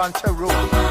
Pancha Road.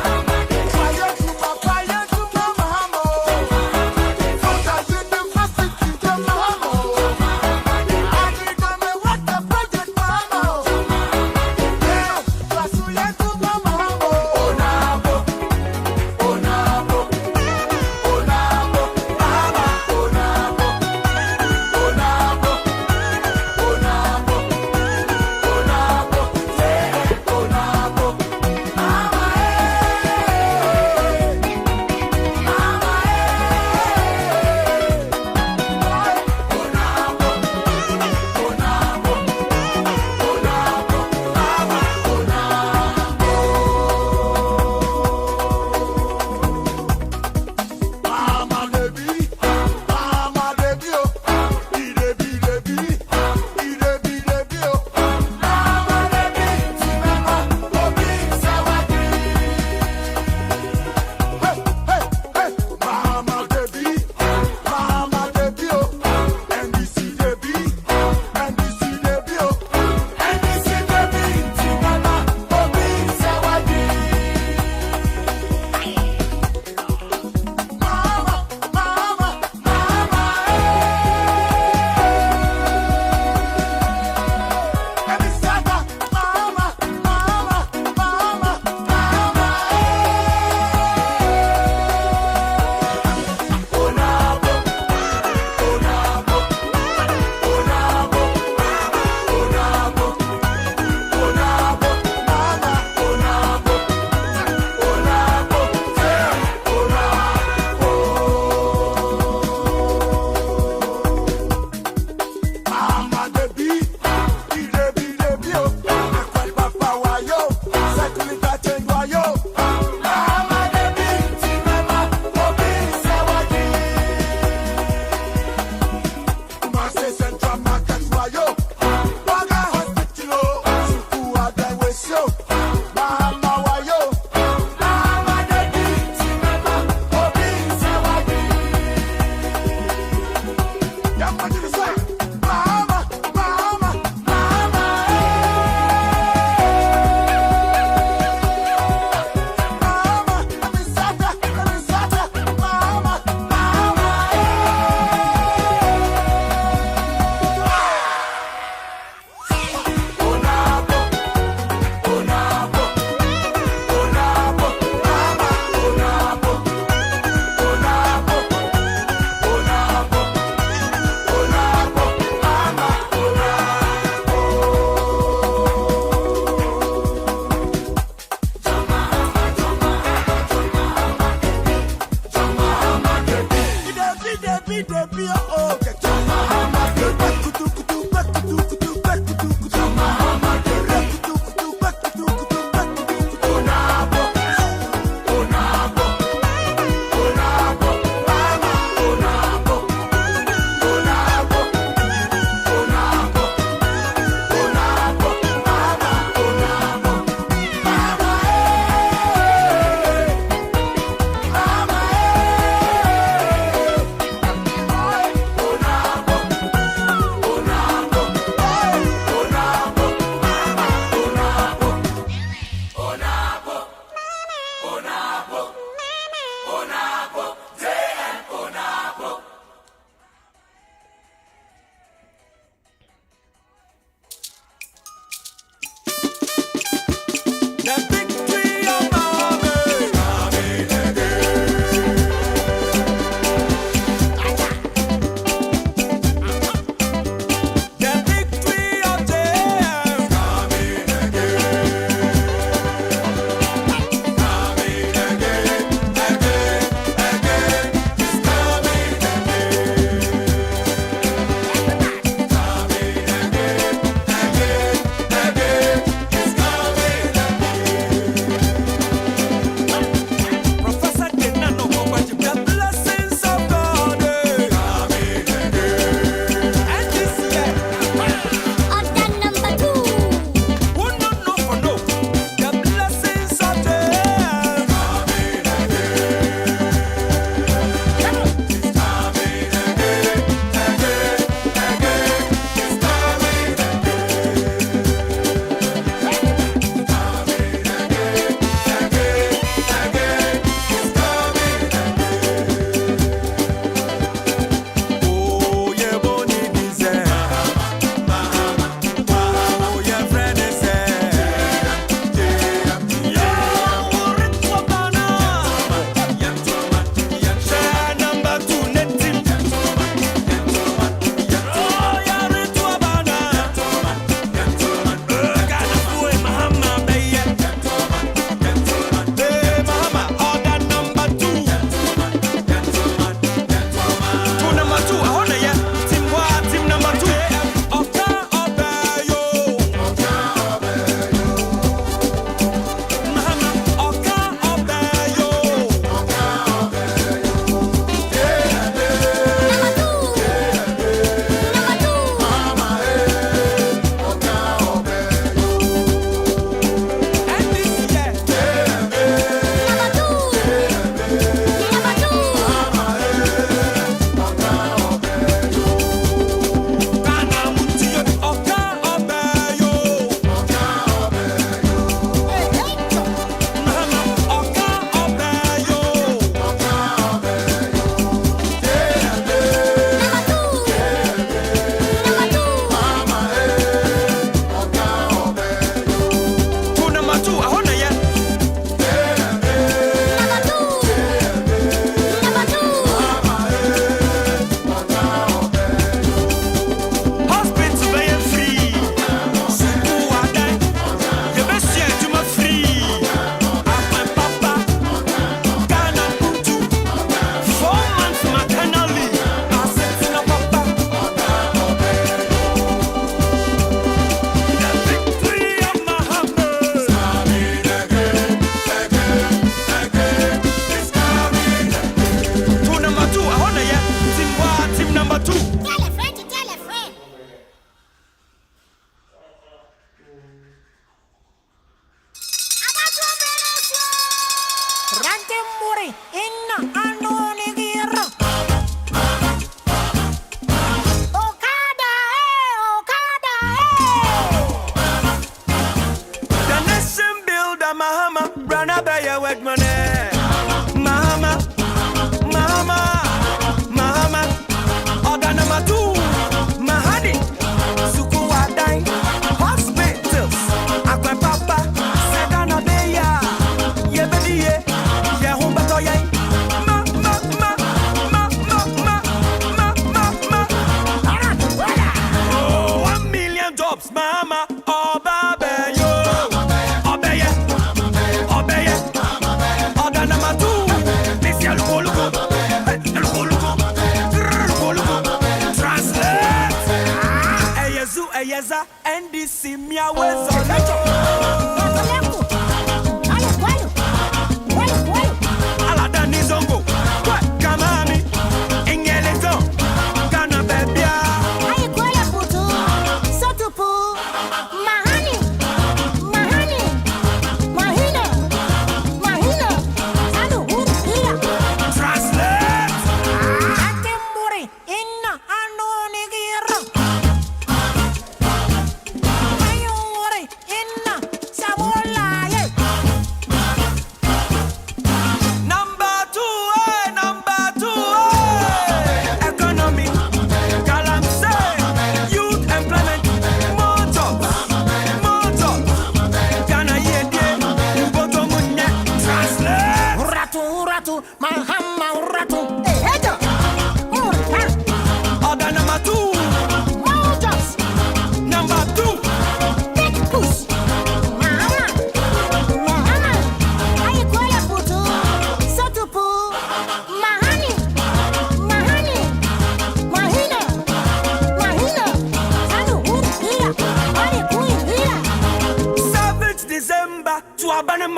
Yeza NDC Mia Wezo.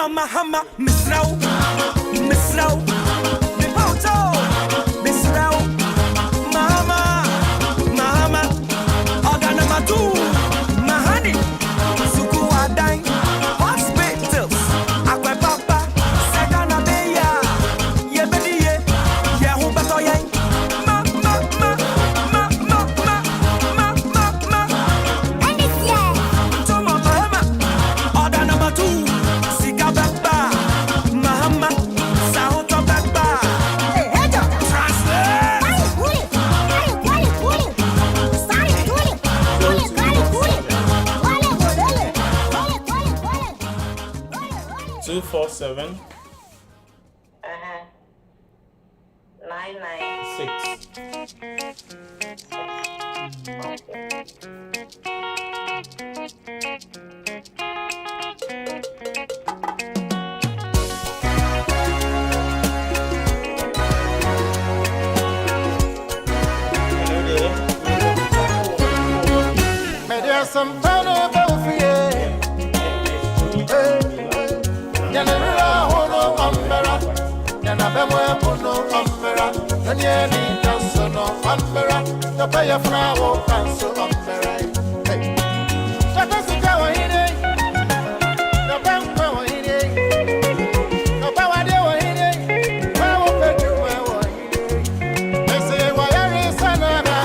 Mama Hama, Miss Rao, Miss Rao, Mipoto, Miss Rao, Mama, Mama, Organa Matu, Mahani, Suku Adang, Hospitals, Aqua Papa, Sagana Beya, Yebediye, Yahubatoya, Ma, and it's yeah, Toma Bahama, Organa Matu. Two 4-7 996. Some fun about fear. Yanara hono ambera, yanabemo hono ambera, yanyeni danso no ambera, yapaya frawo danso ambera. Hey, shakasika wa hine, nabanka wa hine, nabawade wa hine, wawo petu wa hine. Ese wa yari sanana.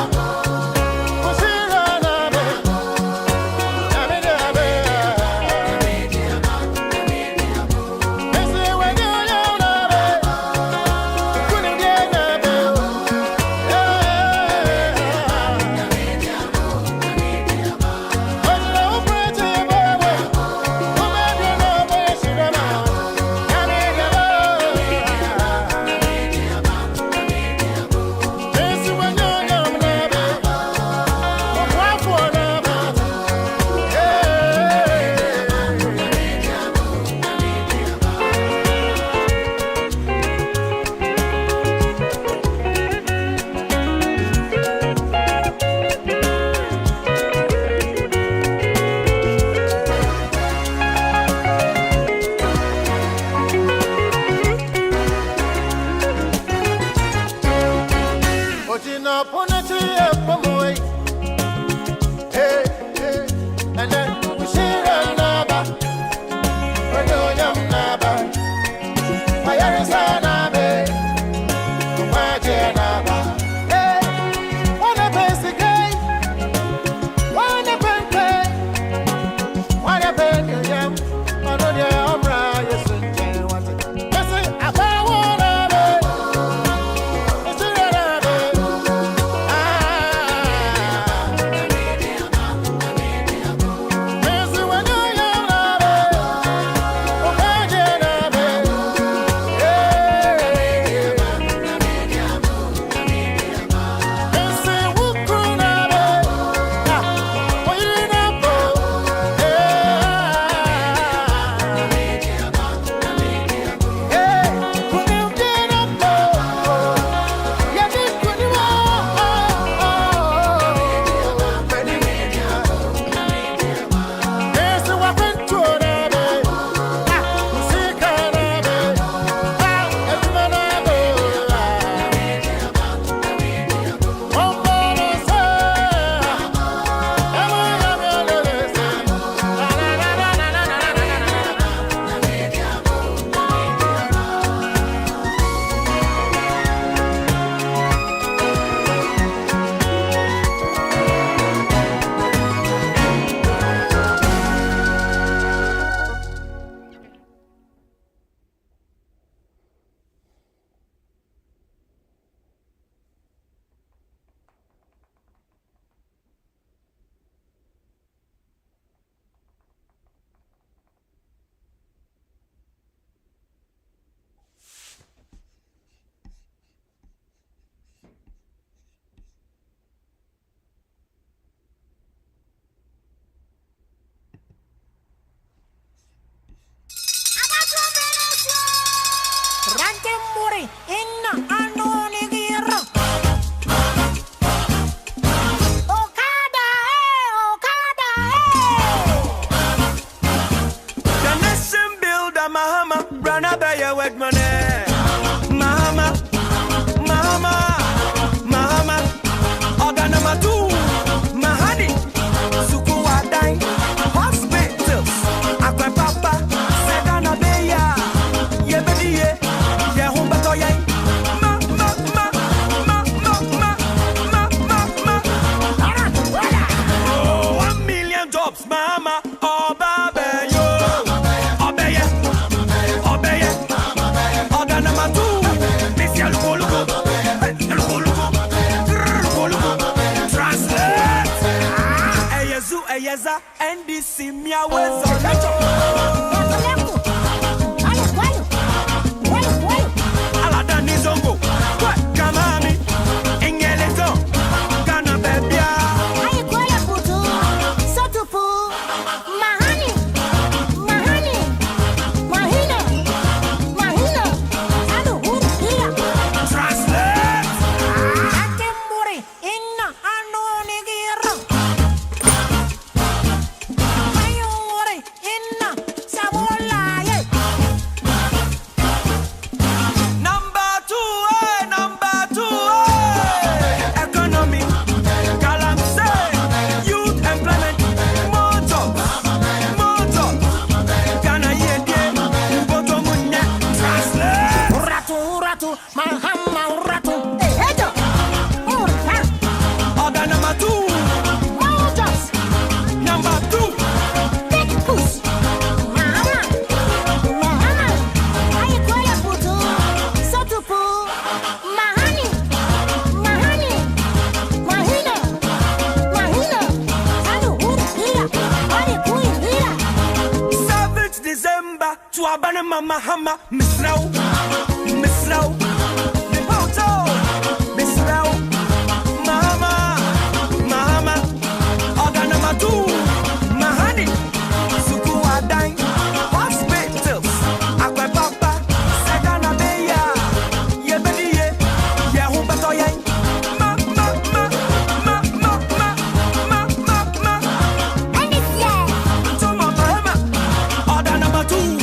jobs, mama, oba beyo. Obeye, obeye, order number 2. Miss ya luko luko, translate. Eyezu eyeza NDC miawezo. Alada nizongo, kamami, ingeleto, kana bebia. Mama Hama, Miss Rao, Nipoto, Miss Rao, Mama, order number 2, Mahani, Suku Adai, hospitals, Aqua Papa, Sagana Beya, Yebediye, Yahubatoye, order number 2.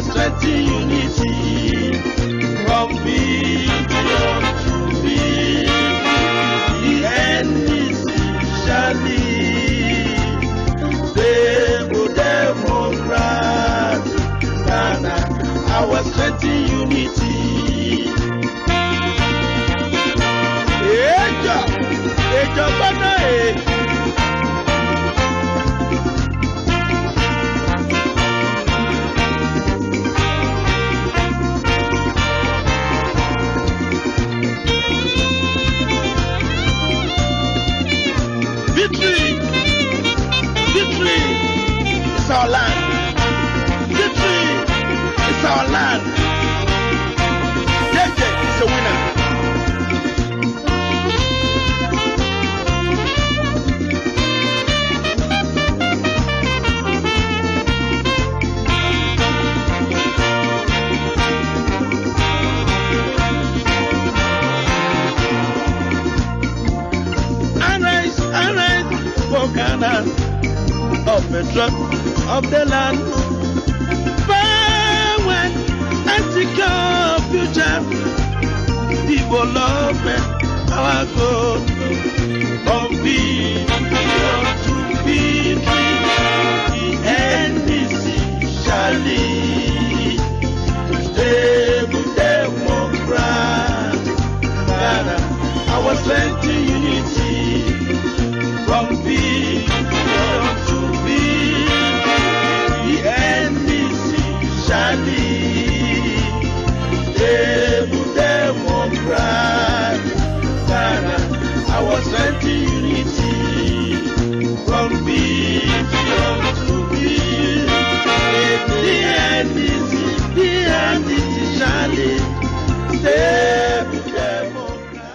strengthening unity from billion to billion. The NDC shall lead stable democracy. Ghana, our strengthening unity. Jakpa na Victory is our land. Victory is our land. JJ is a winner. Of the drop of the land, when anti-car future, development, our goal, from billion to billion, the NDC shall lead stable democracy. Ghana, our strength in unity, from billion to billion, the NDC shall lead stable democracy. Ghana, our strength in unity, from billion to billion, the NDC shall lead stable democracy.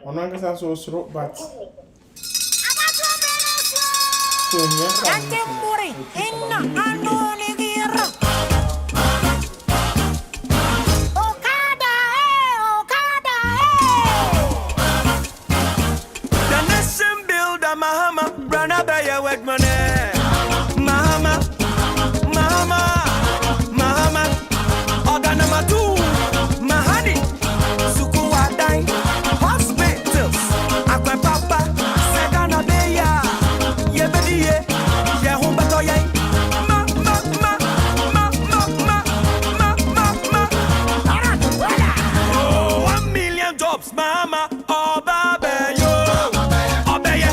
Ono ankasa so osoro but so Ante muri inna anoni gira. Okada The nation builder Mahama Brana Baya with money. Mahama Order number 2 Mahani Sukuwadai Hospitals Akwe Papa Segana Beya Yebediye Yehumbato Oh, 1 million jobs Mahama Obabeyo Obeye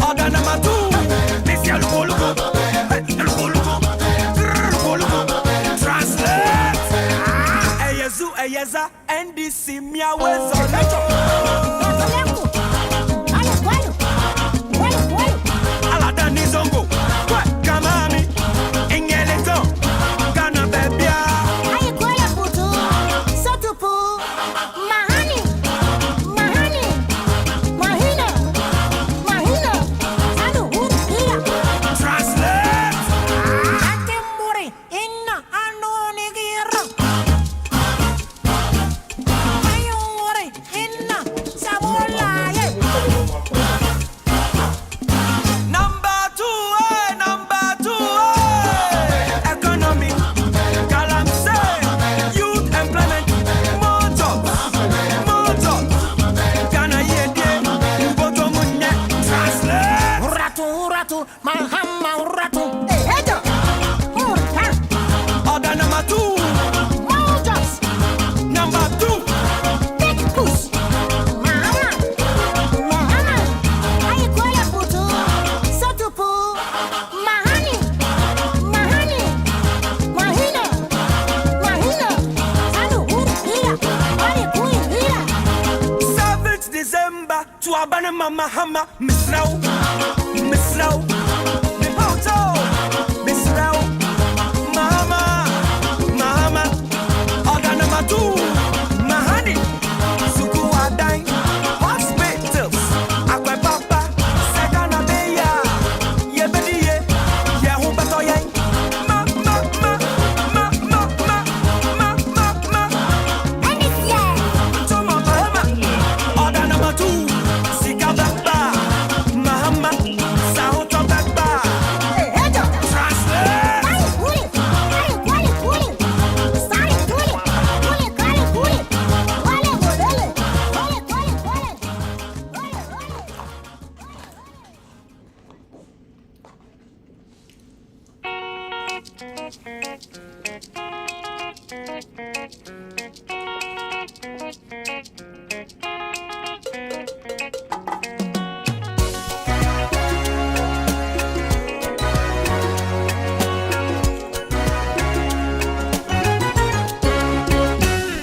Order number 2 Missy Alukoluko Translate Eyezu Eyeza NDC Mia Wezo Alada Nizongo Kamami Ingeleto Ghana Bebia Translate Ante muri inna anoni gira. Ayuri inna sabola ye. Number 2 Economy Galamse Youth Employment More jobs Ghana Yede Botomunye Translate Ratu mahama ratu. Ejo. Order number 2 Mojas. Number 2 Big push. Mahama. Ayikola putu. Sotupu. Mahani. Mahina. Anu hira. Ari kui hira. 7th December to Abana Mama Hama Misrao Nipoto Misrao Mahama Order number 2 Mahani Sukuwadai Hospitals Akwe Papa Segana Beya Yebediye Yehumbato Toma Mahama Order number 2 Sika Baba Mahama Sahoto Baba Translate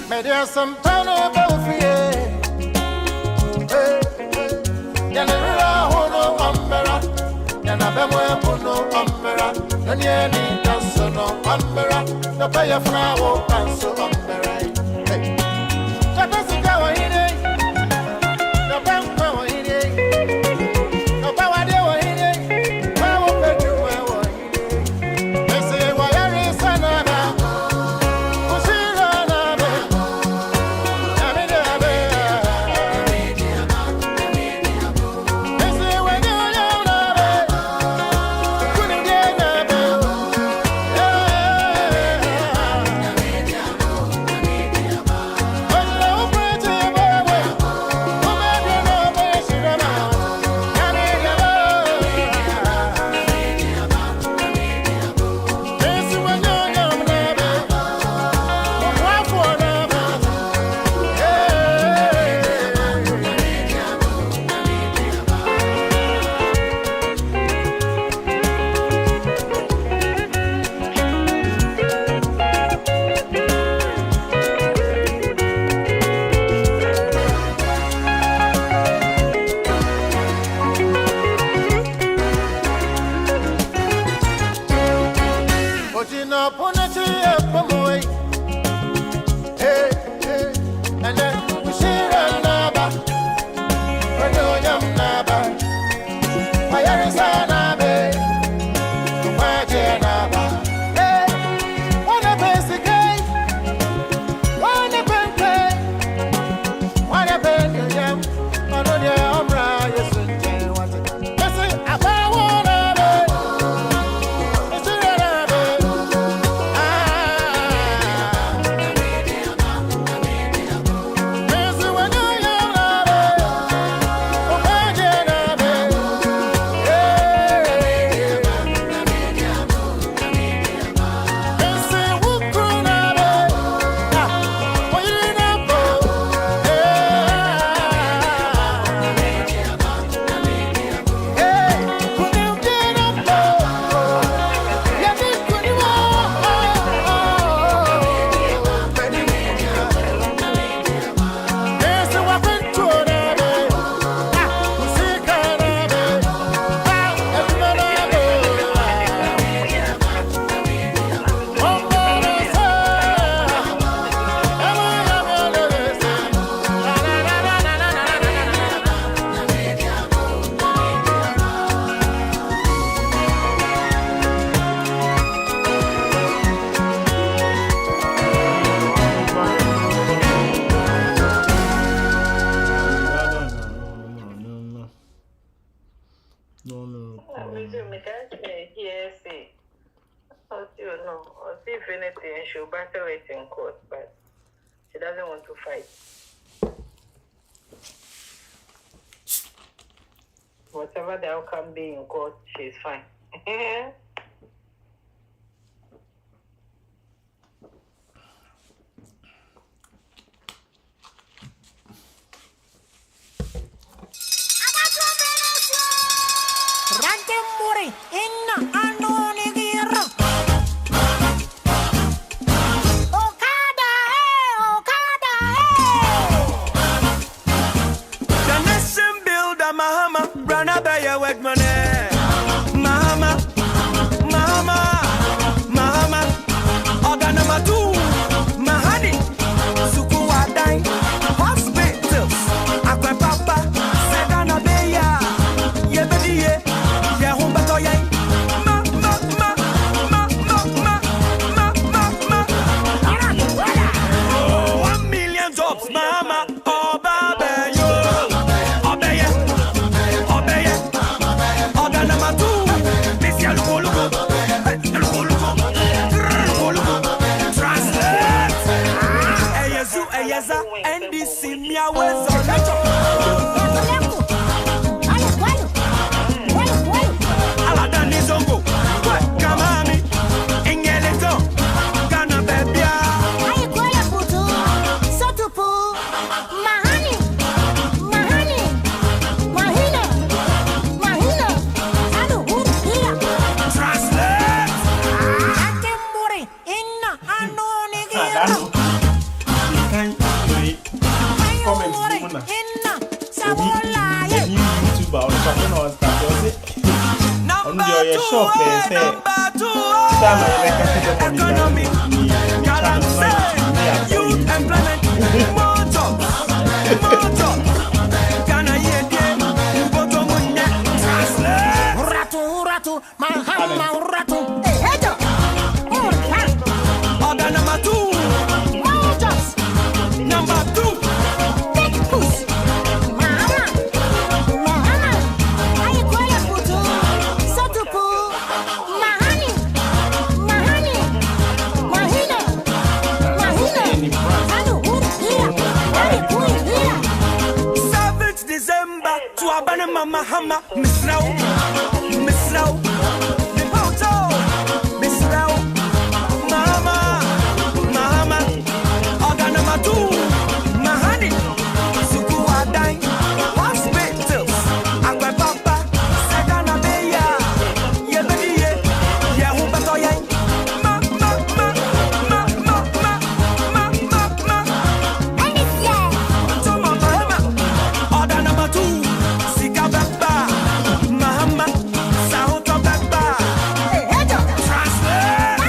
Media some pano belfie. Yanera hono ambera. Yanabemo hono ambera. Nanyeni danso no ambera. The pay of now danso ambera. Japesi kawa hide. The bank kawa hide. The power de wa hide. Power pedu wa hide. Ese wa yari sanana. Usira na be. anything, she'll battle it in court, but she doesn't want to fight. Whatever the outcome be in court, she's fine. NDC mia wezo Alada nizongo Kamami Ingeleto Kana bebia Ayikola putu Sotupu Mahani Mahina Anu Hia Translate Ake muri Inna Anu Nigira Comments YouTuber on something on stuff. On your shop, say, economy, youth employment, more jobs. Can I hear them? Ratu Mahama Ratu Hejo Order number 2 More jobs Number 2 Big puss Mahama Ayikola putu Sotupu Mahani Mahina Anu Hia 7th December to Abana Mama Hama Misrao Mama Order number 2 Mahani Suku Adai Hospitals Akwe Papa Segana Beya Yebediye Yehubatoye Ma Toma Mahama Order number 2 Sika Beba Mahama Sahoto Beba Translate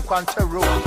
Quanta Road.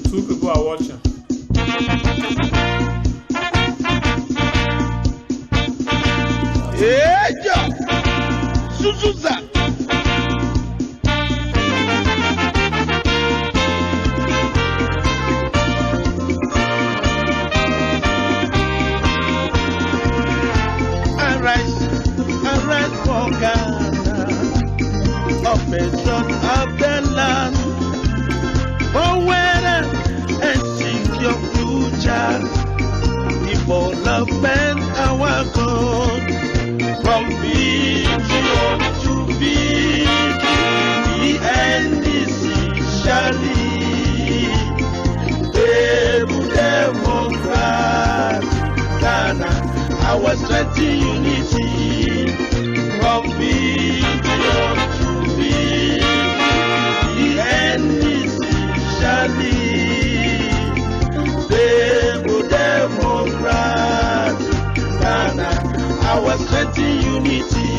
Two people are watching. Yeah, Suzuza. Arise for Ghana, operation of the land, for weather and seek your future, development our goal, from vision to victory, the NDC shall lead, able democrat, Ghana, our strength in unity, from vision to victory, the NDC shall lead, stable democrat, Ghana, our strength in unity.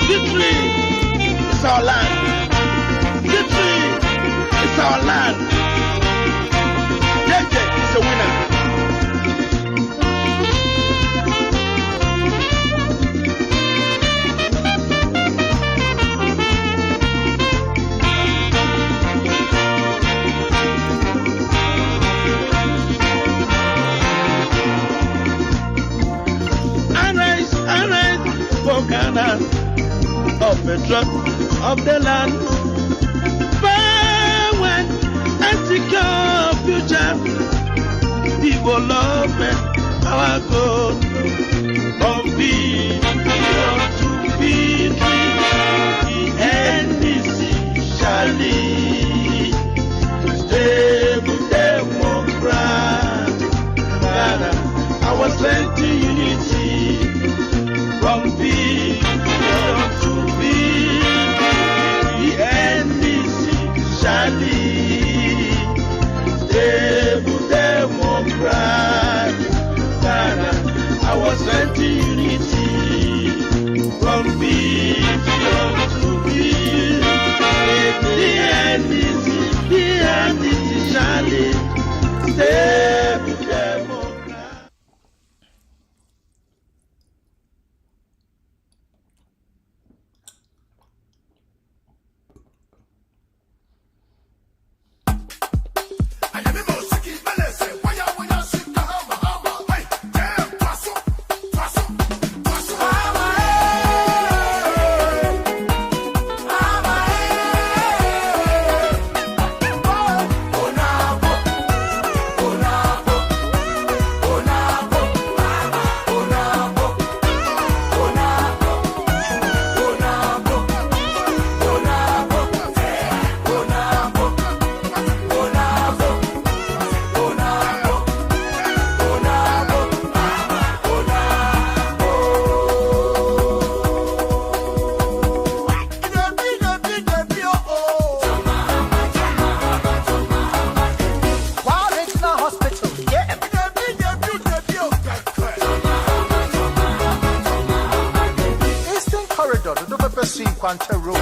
Victory is our land. Victory is our land. JJ is a winner. Arise for Ghana, of the drop of the land. Forward and secure future, development our goal, from vision to victory, the NDC shall lead, stable democrat, Ghana, our strength in unity, from vision to victory, the NDC shall lead, stable democrat, Ghana, our strength in unity. do pepper see Quanta Road.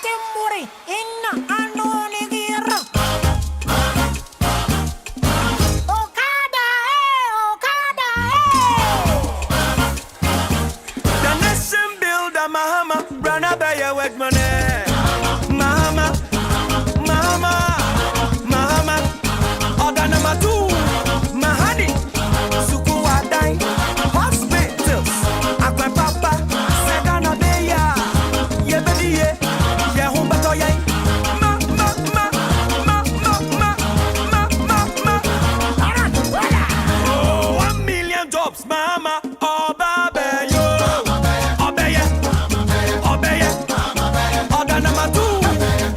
Timburi, inna andoni gira. Okada, The nation builder, Mahama, run a bear with money. Mahama, Mahama, Mahama, Oganama too, Mahani, Sukuwadai, hospitals, Aqua Papa, Sagana Beya, Yebediye, Yahumbatoye, Ma, Ma, Ma, Ma, Ma, Ma, Ma, Ma, Ma. Oh, 1 million jobs, Mama, Obabe, yo, Obeye, Obeye, Oganama too,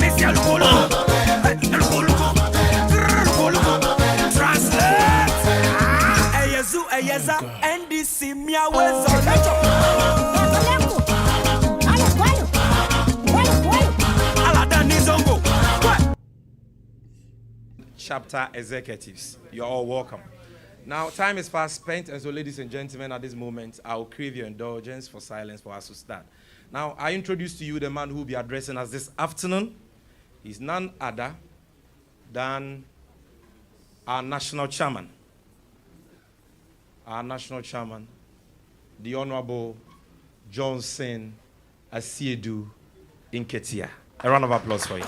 Missy Alukolo, Translate. Eyezu, Eyeza, NDC, Miawezo, Aladani Zongo. Chapter executives, you're all welcome. Now, time is fast spent, and so, ladies and gentlemen, at this moment, I'll crave your indulgence for silence for us to start. Now, I introduce to you the man who will be addressing us this afternoon. He's none other than our national chairman. Our national chairman, the Honorable Johnson Asiedu Nketiah. A round of applause for you.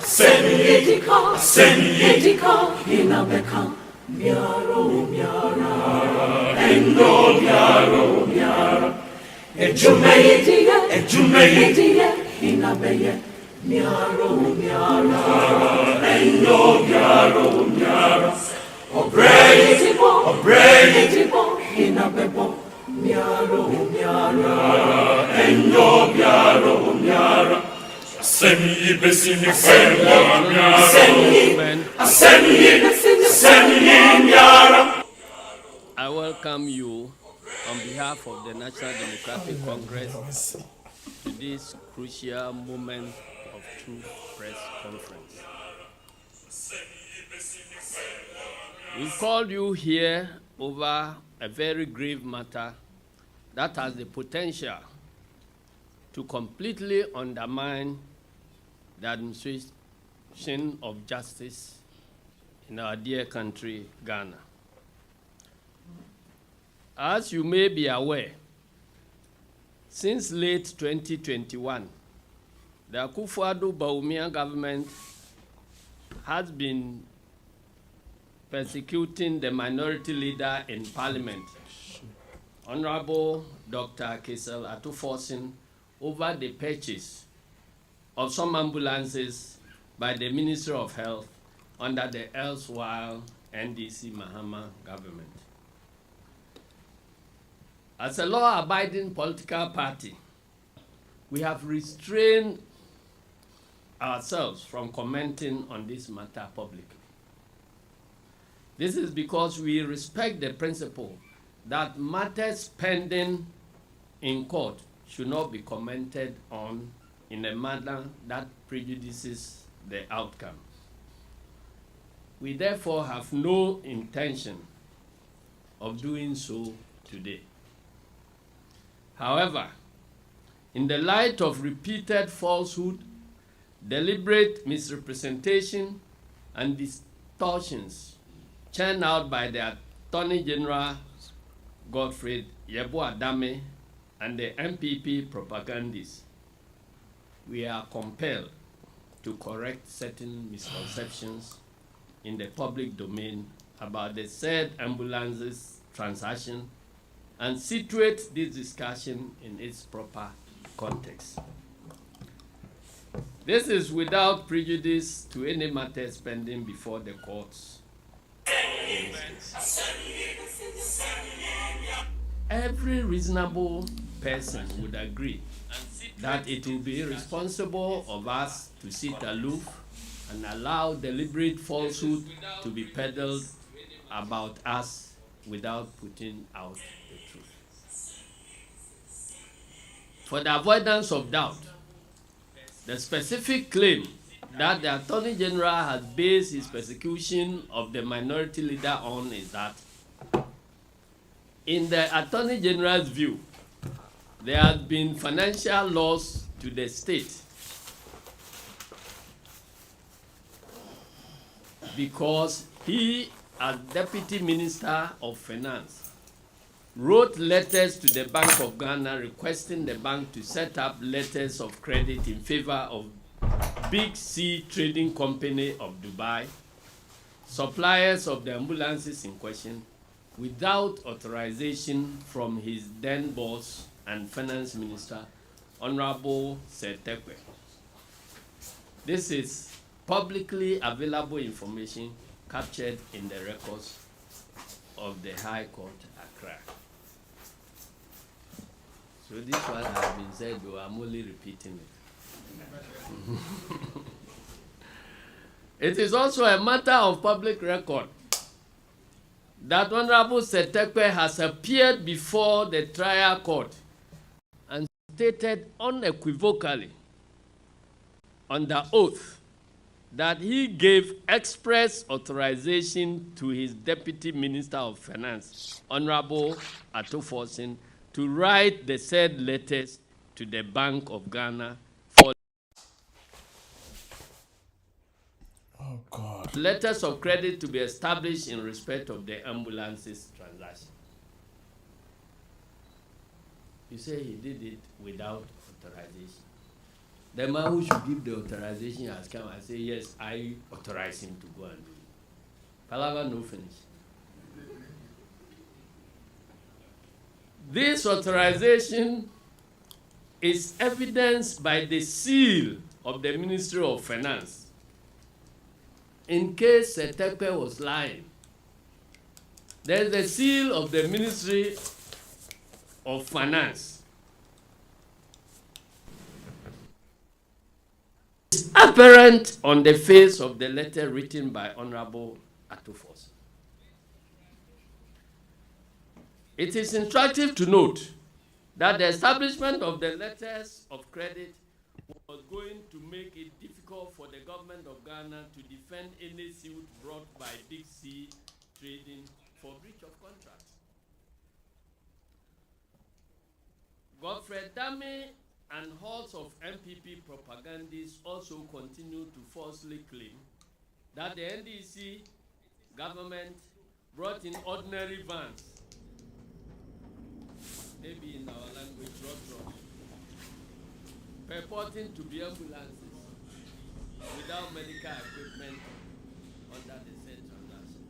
I welcome you on behalf of the National Democratic Congress to this crucial moment of Truth Press Conference. We've called you here over a very grave matter that has the potential to completely undermine the administration of justice in our dear country, Ghana. As you may be aware, since late 2021, the Akufo-Addo government has been persecuting the minority leader in parliament, Honorable Dr. Ato Forson, over the purchase of some ambulances by the Ministry of Health under the erstwhile NDC Mahama government. As a law-abiding political party, we have restrained ourselves from commenting on this matter publicly. This is because we respect the principle that matters pending in court should not be commented on in a manner that prejudices the outcome. We therefore have no intention of doing so today. However, in the light of repeated falsehood, deliberate misrepresentation, and distortions churned out by the Attorney General Godfrey Yebo Adame and the MPP propagandists, we are compelled to correct certain misconceptions in the public domain about the said ambulances transaction and situate this discussion in its proper context. This is without prejudice to any matters pending before the courts. Every reasonable person would agree that it will be irresponsible of us to sit aloof and allow deliberate falsehood to be peddled about us without putting out the truth. For the avoidance of doubt, the specific claim that the Attorney General has based his persecution of the minority leader on is that, in the Attorney General's view, there has been financial loss to the state because he, as Deputy Minister of Finance, wrote letters to the Bank of Ghana requesting the bank to set up letters of credit in favor of Big C Trading Company of Dubai, suppliers of the ambulances in question, without authorization from his then boss and Finance Minister, Honorable Setekwe. This is publicly available information captured in the records of the High Court, Accra. So this one has been said, though I'm only repeating it. It is also a matter of public record that Honorable Setekwe has appeared before the trial court and stated unequivocally under oath that he gave express authorization to his Deputy Minister of Finance, Honorable Ato Forson, to write the said letters to the Bank of Ghana for letters of credit to be established in respect of the ambulances transaction. You say he did it without authorization. The man who should give the authorization has come and say, yes, I authorize him to go and do it. Palava no finish. This authorization is evidenced by the seal of the Ministry of Finance. In case Setekwe was lying, there's the seal of the Ministry of Finance. It's apparent on the face of the letter written by Honorable Ato Forson. It is instructive to note that the establishment of the letters of credit was going to make it difficult for the government of Ghana to defend any suit brought by Big C Trading for breach of contract. Godfrey Dame and hordes of MPP propagandists also continue to falsely claim that the NDC government brought in ordinary vans, maybe in our language, road, purporting to be ambulances without medical equipment under the said transaction.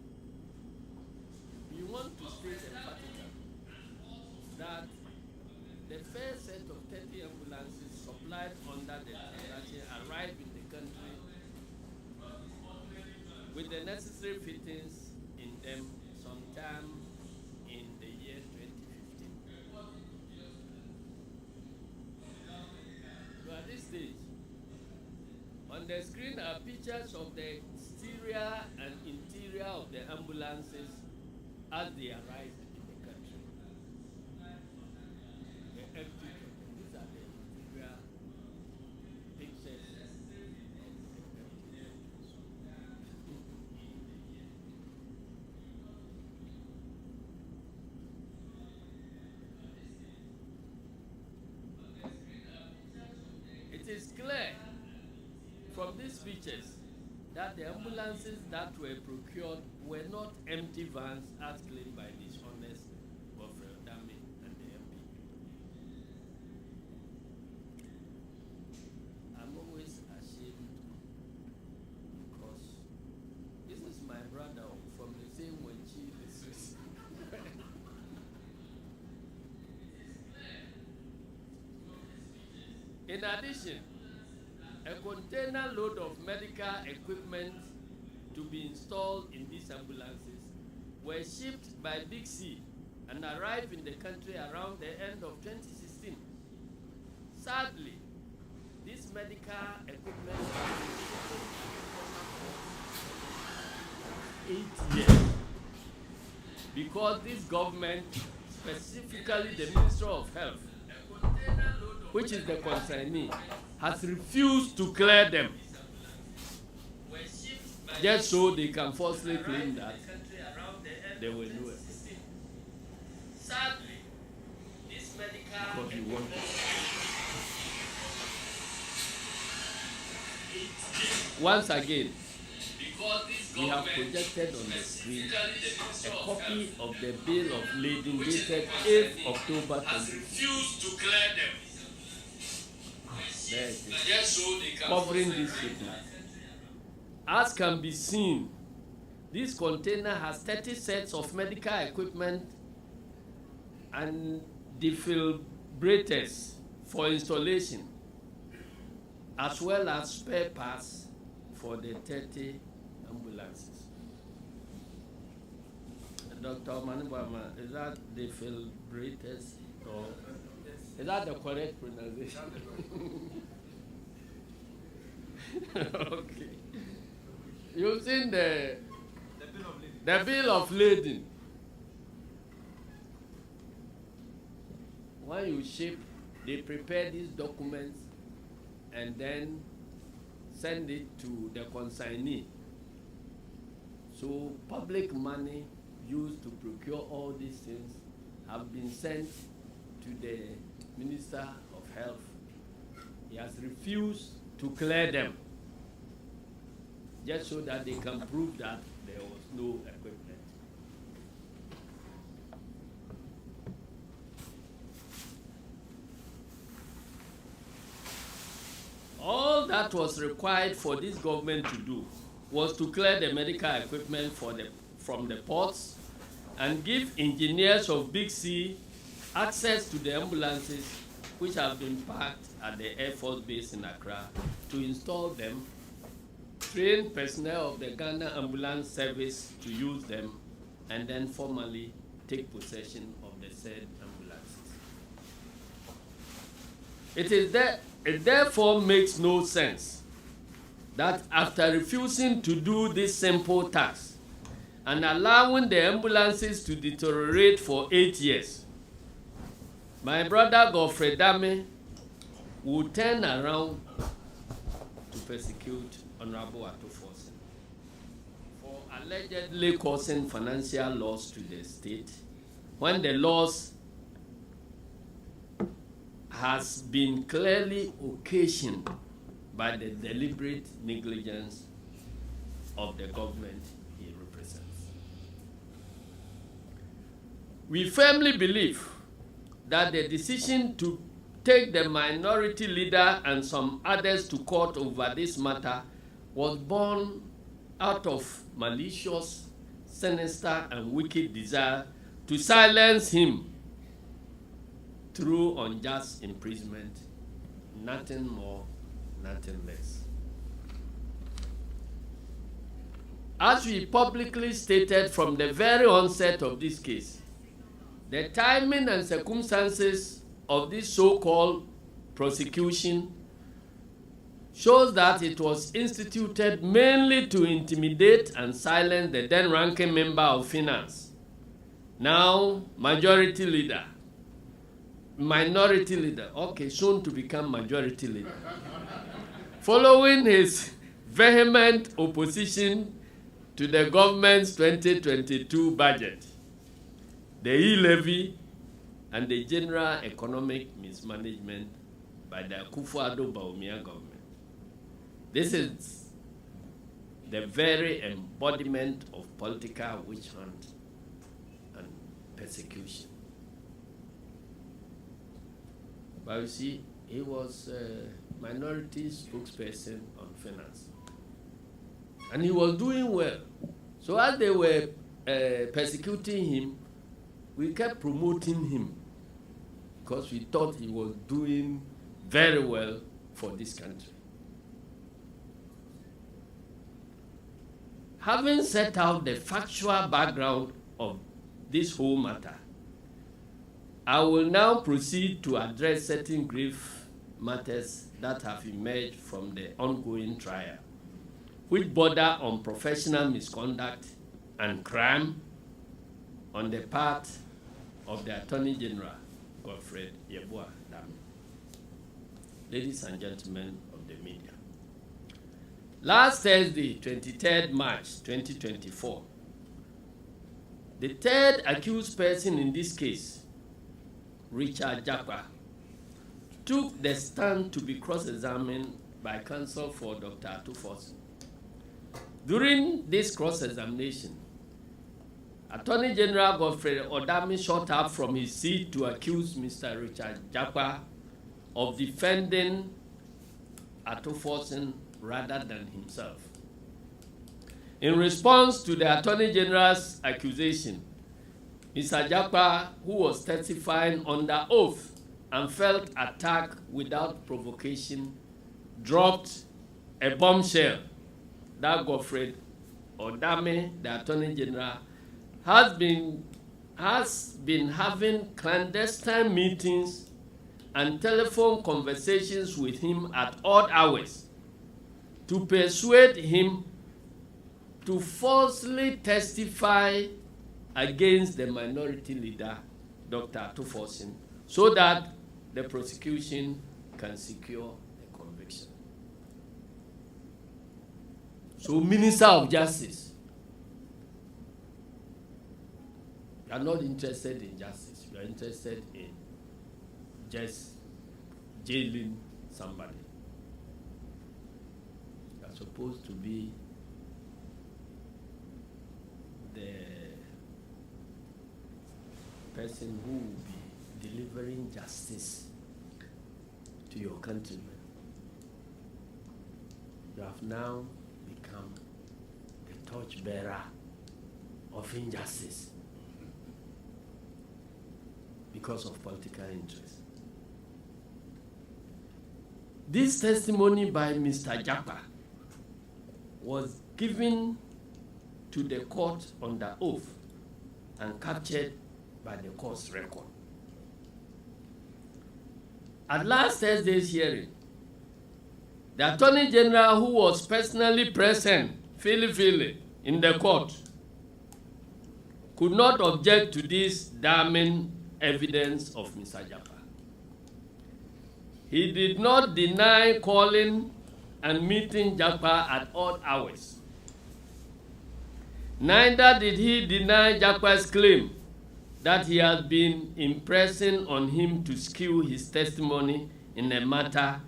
We want to state emphatically that the first set of 30 ambulances supplied under the transaction arrived in the country with the necessary fittings in them sometime in the year 2015. So at this stage, on the screen are pictures of the exterior and interior of the ambulances as they arrived in the country. The empty, these are the interior pictures. It is clear from these pictures that the ambulances that were procured were not empty vans as claimed by dishonest Godfrey Dame and the MP. I'm always ashamed because this is my brother from the same Wenchi district. In addition, a container load of medical equipment to be installed in these ambulances were shipped by Big C and arrived in the country around the end of 2016. Sadly, this medical equipment has been for 8 years because this government, specifically the Minister of Health, which is the concernee, has refused to clear them, just so they can falsely claim that they were new. Sadly, this medical once again, because this we have projected on the screen a copy of the bill of lading dated 8th October 20. Refused to clear them. There it is. Just so they can Covering this shipment. As can be seen, this container has 30 sets of medical equipment and defibrillators for installation, as well as spare parts for the 30 ambulances. Dr. Manibama, is that defibrillators or is that the correct pronunciation? Okay. You've seen the bill of lading. When you ship, they prepare these documents and then send it to the consignee. So public money used to procure all these things have been sent to the Minister of Health. He has refused to clear them, just so that they can prove that there was no equipment. All that was required for this government to do was to clear the medical equipment from the ports and give engineers of Big C access to the ambulances which have been parked at the Air Force Base in Accra to install them, train personnel of the Ghana Ambulance Service to use them, and then formally take possession of the said ambulances. It therefore makes no sense that after refusing to do this simple task and allowing the ambulances to deteriorate for 8 years, my brother Godfrey Dame will turn around to persecute Honorable Ato Forson for allegedly causing financial loss to the state when the loss has been clearly occasioned by the deliberate negligence of the government he represents. We firmly believe that the decision to take the minority leader and some others to court over this matter was born out of malicious, sinister, and wicked desire to silence him through unjust imprisonment, nothing more, nothing less. As we publicly stated from the very onset of this case, the timing and circumstances of this so-called prosecution shows that it was instituted mainly to intimidate and silence the then ranking member of finance, now minority leader, soon to become majority leader, following his vehement opposition to the government's 2022 budget, the e-levy, and the general economic mismanagement by the Akufo-Addo-Bawumia government. This is the very embodiment of political witch hunt and persecution. But you see, he was a minority spokesperson on finance. And he was doing well. So as they were persecuting him, we kept promoting him because we thought he was doing very well for this country. Having set out the factual background of this whole matter, I will now proceed to address certain grave matters that have emerged from the ongoing trial, which border on professional misconduct and crime on the part of the Attorney General, Godfrey Yeboah Dame. Ladies and gentlemen of the media, last Thursday, 23rd March 2024, the third accused person in this case, Richard Jakpa, took the stand to be cross-examined by counsel for Dr. Ato Forson. During this cross-examination, Attorney General Godfrey Odami shot up from his seat to accuse Mr. Richard Jakpa of defending Ato Forson rather than himself. In response to the Attorney General's accusation, Mr. Jakpa, who was testifying under oath and felt attacked without provocation, dropped a bombshell that Godfrey Odami, the Attorney General, has been having clandestine meetings and telephone conversations with him at odd hours to persuade him to falsely testify against the minority leader, Dr. Ato Forson, so that the prosecution can secure a conviction. So, Minister of Justice, you are not interested in justice. You are interested in just jailing somebody. You are supposed to be the person who will be delivering justice to your countrymen. You have now become the torchbearer of injustice because of political interest. This testimony by Mr. Jakpa was given to the court under oath and captured by the court's record. At last Thursday's hearing, the Attorney General, who was personally present, Philly, in the court, could not object to this damning evidence of Mr. Jakpa. He did not deny calling and meeting Jakpa at odd hours. Neither did he deny Jakpa's claim that he had been impressing on him to skew his testimony in a matter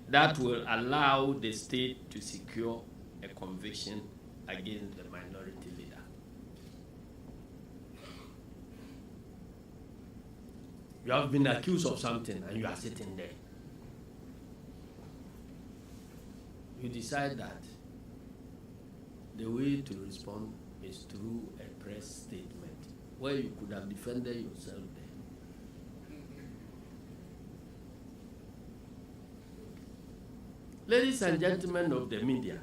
that will allow the state to secure a conviction against the minority leader. You have been accused of something and you are sitting there. You decide that the way to respond is through a press statement where you could have defended yourself there. Ladies and gentlemen of the media,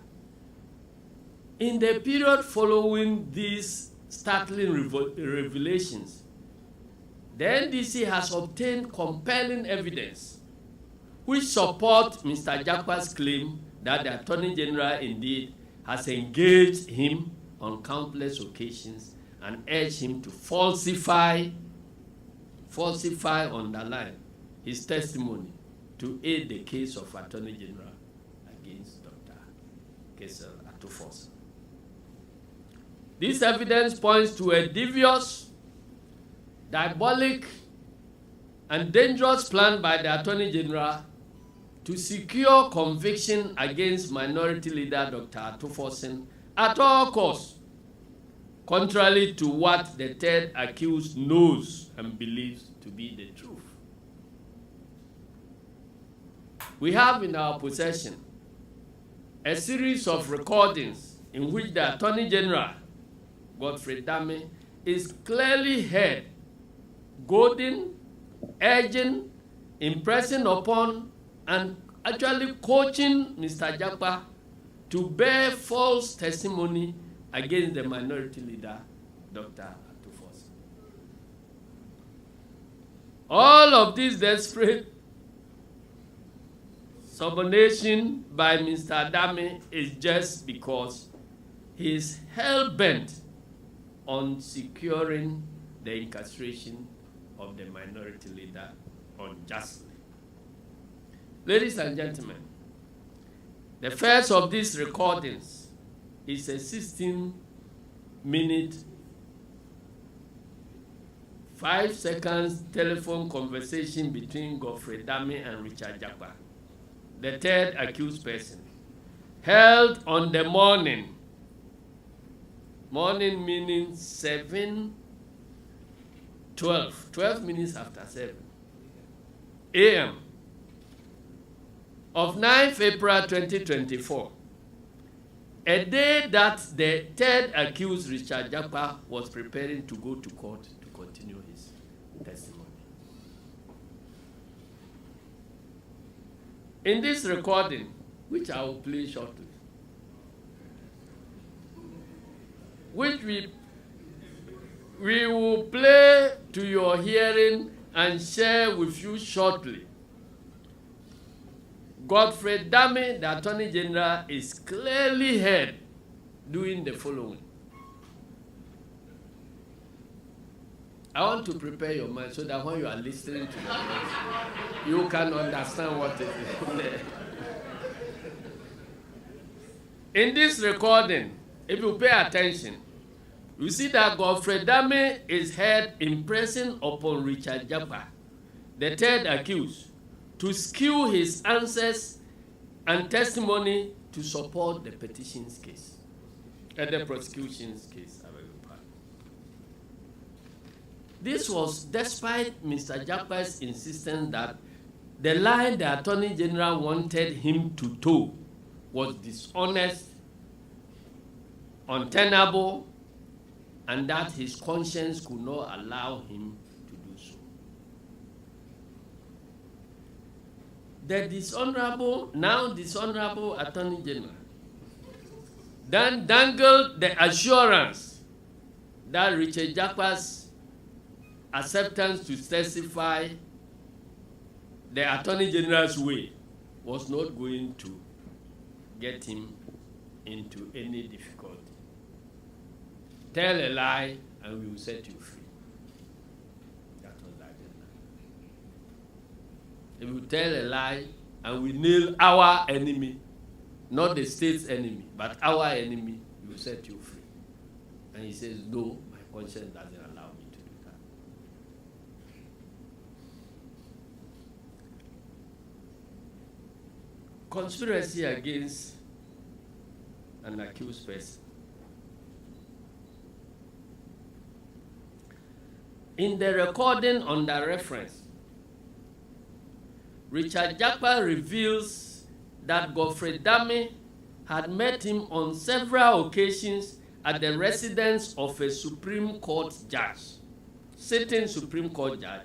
in the period following these startling revelations, the NDC has obtained compelling evidence which support Mr. Jakpa's claim that the Attorney General indeed has engaged him on countless occasions and urged him to falsify, underline his testimony to aid the case of Attorney General against Dr. Ato Forson. This evidence points to a devious, diabolic, and dangerous plan by the Attorney General to secure conviction against Minority Leader Dr. Ato Forson at all costs, contrary to what the third accused knows and believes to be the truth. We have in our possession a series of recordings in which the Attorney General, Godfrey Odami, is clearly heard goading, urging, impressing upon, and actually coaching Mr. Jakpa to bear false testimony against the minority leader, Dr. Ato Forson. All of this desperate subordination by Mr. Odami is just because he is hell-bent on securing the incarceration of the minority leader unjustly. Ladies and gentlemen, the first of these recordings is a 16-minute, 5-second telephone conversation between Godfrey Odami and Richard Jakpa, the third accused person, held on the morning Morning meaning 12 minutes after 7 a.m. of 9th April 2024, a day that the third accused, Richard Jakpa, was preparing to go to court to continue his testimony. In this recording, which I will play shortly, which we will play to your hearing and share with you shortly, Godfrey Dame, the Attorney General, is clearly heard doing the following. I want to prepare your mind so that when you are listening to the voice, you can understand what it is. In this recording, if you pay attention, you see that Godfrey Dame is heard impressing upon Richard Jakpa, the third accused, to skew his answers and testimony to support the petition's case, the prosecution's case. This was despite Mr. Jakpa's insistence that the lie the Attorney General wanted him to toe was dishonest, untenable, and that his conscience could not allow him to do so. The now dishonorable Attorney General then dangled the assurance that Richard Jakpa's acceptance to testify the Attorney General's way was not going to get him into any difficulty. Tell a lie and we will set you free. That was the agenda. If you tell a lie and we nail our enemy, not the state's enemy, but our enemy, we will set you free. And he says, no, my conscience doesn't allow me to do that. Conspiracy against an accused person. In the recording under reference, Richard Jakpa reveals that Godfrey Dame had met him on several occasions at the residence of a Supreme Court judge, sitting Supreme Court judge,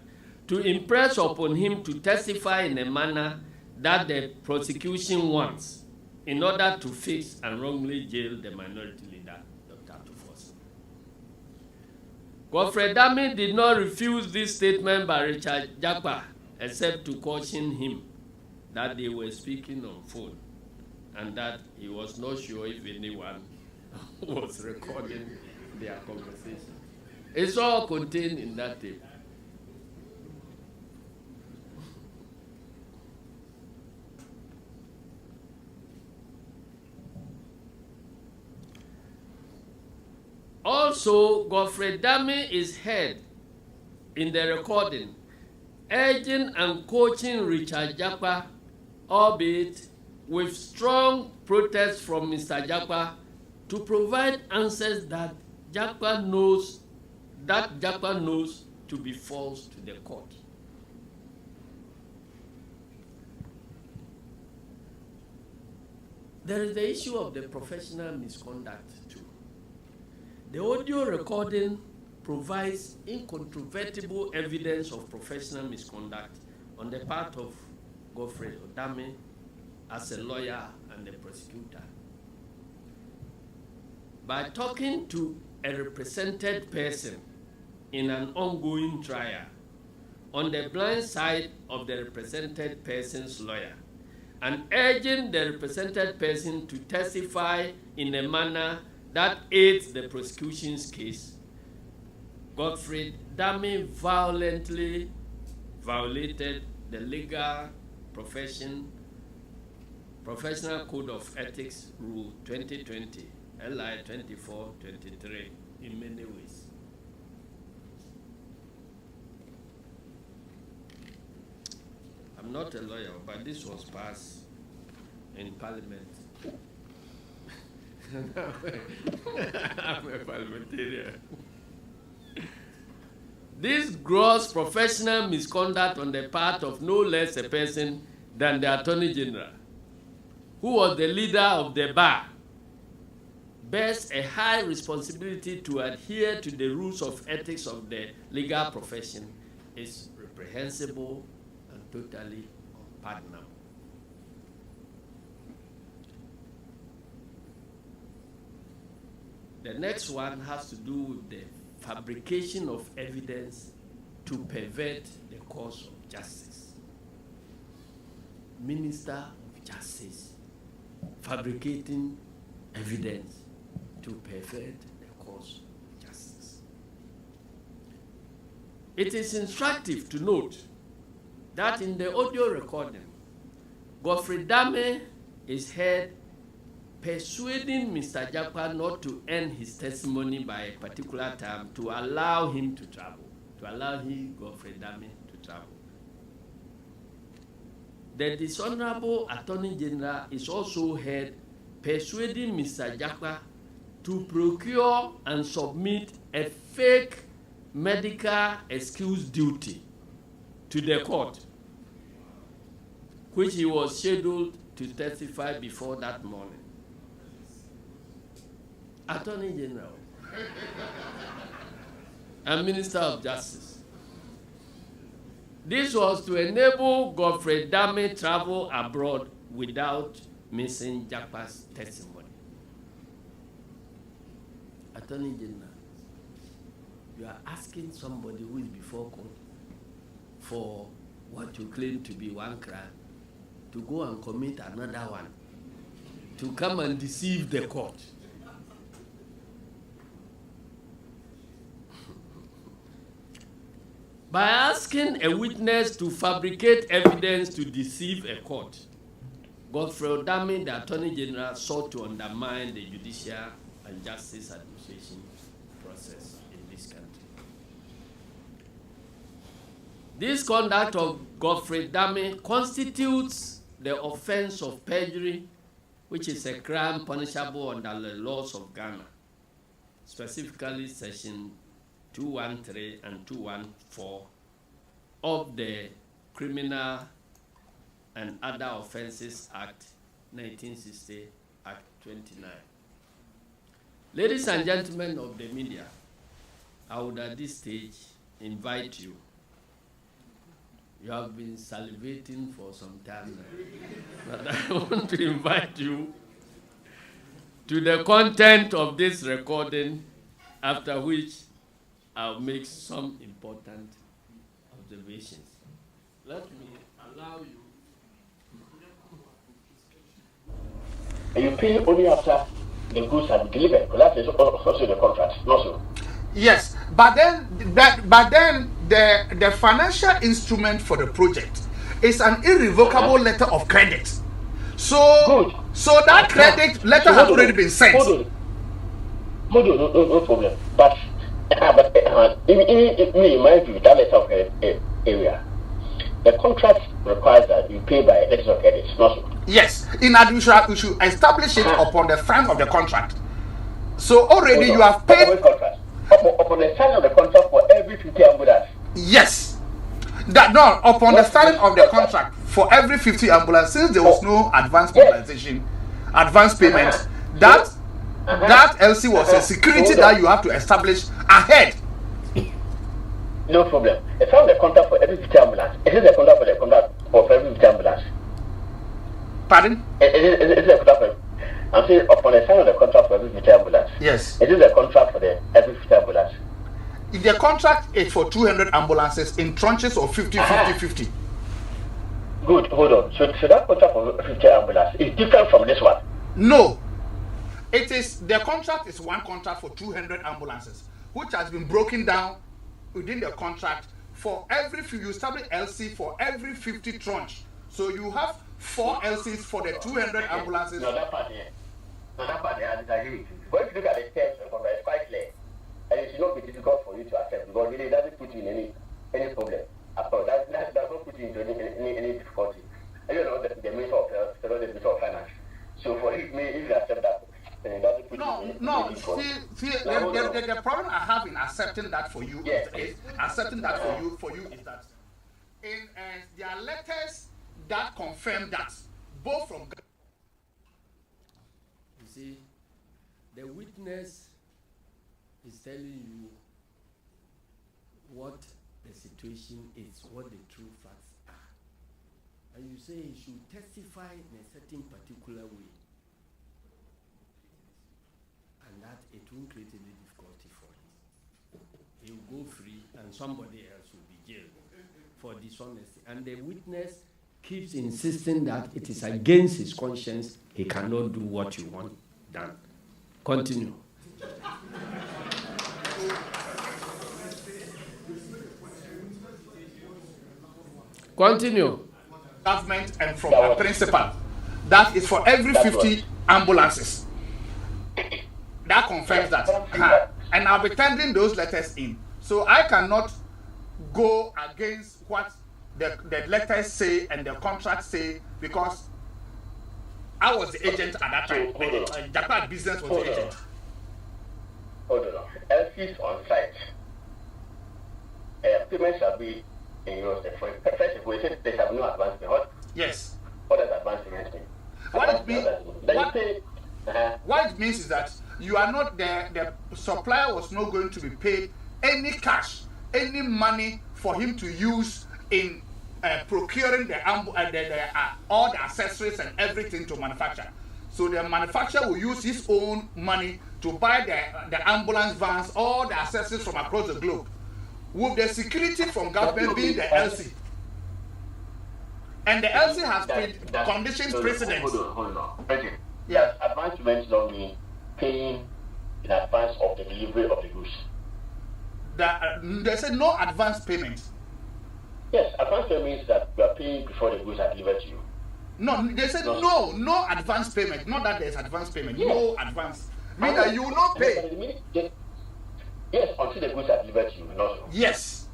to impress upon him to testify in a manner that the prosecution wants in order to fix and wrongly jail the minority leader, Dr. Ato Forson. Godfrey Dame did not refuse this statement by Richard Jakpa, except to caution him that they were speaking on phone and that he was not sure if anyone was recording their conversation. It's all contained in that tape. Also, Godfrey Dame is heard in the recording urging and coaching Richard Jakpa, albeit with strong protest from Mr. Jakpa, to provide answers that Jakpa knows to be false to the court. There is the issue of the professional misconduct too. The audio recording provides incontrovertible evidence of professional misconduct on the part of Godfrey Dame as a lawyer and a prosecutor. By talking to a represented person in an ongoing trial on the blind side of the represented person's lawyer and urging the represented person to testify in a manner that aids the prosecution's case, Godfrey Dame violently violated the legal professional code of ethics rule 2020 LI 2423 in many ways. I'm not a lawyer, but this was passed in Parliament I'm a parliamentarian. This gross professional misconduct on the part of no less a person than the Attorney General, who was the leader of the bar, bears a high responsibility to adhere to the rules of ethics of the legal profession, is reprehensible and totally unpardonable. The next one has to do with the fabrication of evidence to pervert the cause of justice. Minister of Justice fabricating evidence to pervert the cause of justice. It is instructive to note that in the audio recording, Godfrey Dame is heard persuading Mr. Jakpa not to end his testimony by a particular time to allow him to travel, Godfrey Dame, to travel. The dishonorable Attorney General is also heard persuading Mr. Jakpa to procure and submit a fake medical excuse duty to the court, which he was scheduled to testify before that morning. Attorney General and Minister of Justice. This was to enable Godfrey Dame travel abroad without missing Jakpa's testimony. Attorney General, you are asking somebody who is before court for what you claim to be one crime to go and commit another one, to come and deceive the court. By asking a witness to fabricate evidence to deceive a court, Godfrey Dame, the Attorney General, sought to undermine the judicial and justice administration process in this country. This conduct of Godfrey Dame constitutes the offense of perjury, which is a crime punishable under the laws of Ghana, specifically Section 213 and 214 of the Criminal and Other Offences Act 1960, Act 29. Ladies and gentlemen of the media, I would at this stage invite you. You have been salivating for some time now, but I want to invite you to the content of this recording, after which I'll make some important observations. Let me allow you. And you pay only after the goods have been delivered. But that is also the contract, not so. Yes, but then the financial instrument for the project is an irrevocable letter of credit. So that credit letter has already been sent. Hold on, no problem. But in my view, that letter of credit area, the contract requires that you pay by letter of credit, not so. Yes, in addition, we should establish it upon the front of the contract. So already you have paid. Upon the signing of the contract for every 50 ambulances. Yes. Upon the signing of the contract for every 50 ambulances, since there was no advance compensation, advance payment, that LC was a security that you have to establish ahead. No problem. It's on the contract for every 50 ambulance. It is the contract for the contract for every 50 ambulance. Pardon? It is the contract for. I'm saying upon the sign of the contract for every 50 ambulance. Yes. It is the contract for the every 50 ambulance. If the contract is for 200 ambulances in tranches of 50. Good, hold on. So that contract for 50 ambulance is different from this one? No. It is, the contract is one contract for 200 ambulances, which has been broken down within the contract for every, you establish LC for every 50 tranche. So you have 4 LCs for the 200 ambulances. No, that part here. I disagree with you. But if you look at the terms of the contract, it's quite clear. And it should not be difficult for you to accept, because it doesn't put you in any problem at all. That does not put you into any difficulty. And you know, the Minister of Health, the Minister of Finance. So for it, if you accept that, No. See, the problem I have in accepting that for you is that in there are letters that confirm that both from. You see, the witness is telling you what the situation is, what the true facts are, and you say he should testify in a certain particular way. And that it won't create any difficulty for him. He will go free and somebody else will be jailed for dishonesty. And the witness keeps insisting that it is against his conscience, he cannot do what you want done. Continue. Continue. Government and from a principal. That is for every 50 ambulances. That confirms that. And I'll be sending those letters in. So I cannot go against what the letters say and the contract say because I was the agent at that time. Jakpa business was the agent. Hold on. LCs on site. Payment shall be in euros. First, if we say there shall be no advance payment. Yes. What does advance payment mean? What it means is that you are not the supplier was not going to be paid any cash, any money for him to use in procuring all the accessories and everything to manufacture. So the manufacturer will use his own money to buy the ambulance vans, all the accessories from across the globe, with the security from government being the LC. And the LC has conditions precedent. Hold on. Yes, advance payment don't mean paying in advance of the delivery of the goods. They said no advance payment. Yes, advance payment means that you are paying before the goods are delivered to you. No, they said no advance payment. Not that there's advance payment. Yes. No advance. Mean that you will not pay. Yes, until the goods are delivered to you. Not so. Yes.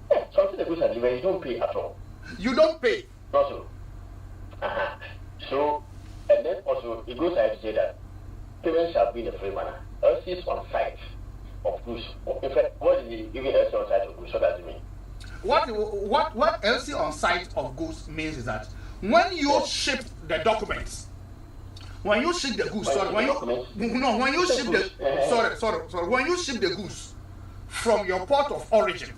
Yes, so until the goods are delivered, you don't pay at all. You don't pay. Not so. So, and then also it goes ahead to say that payment shall be in a free manner. LCs on site of goods. In fact, what is it giving LC on site of goods? What does it mean? What LC on site of goods means is that when you ship the documents, when you ship the goods, when you ship the goods from your port of origin,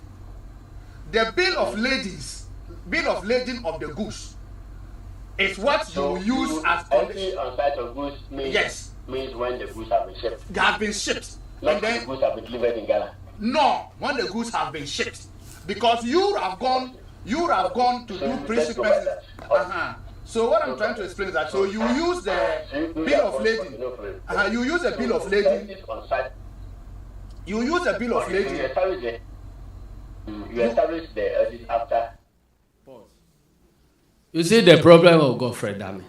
the bill of lading of the goods is what you use as LC on site of goods means when the goods have been shipped. They have been shipped. Not when the goods have been delivered in Ghana. No, when the goods have been shipped. Because you have gone to do pre-shipment. So what I'm trying to explain is that so you use the bill of lading. You use the bill of lading. You use the bill of lading. You establish the LCs after. Pause. You see the problem of Godfrey Dami.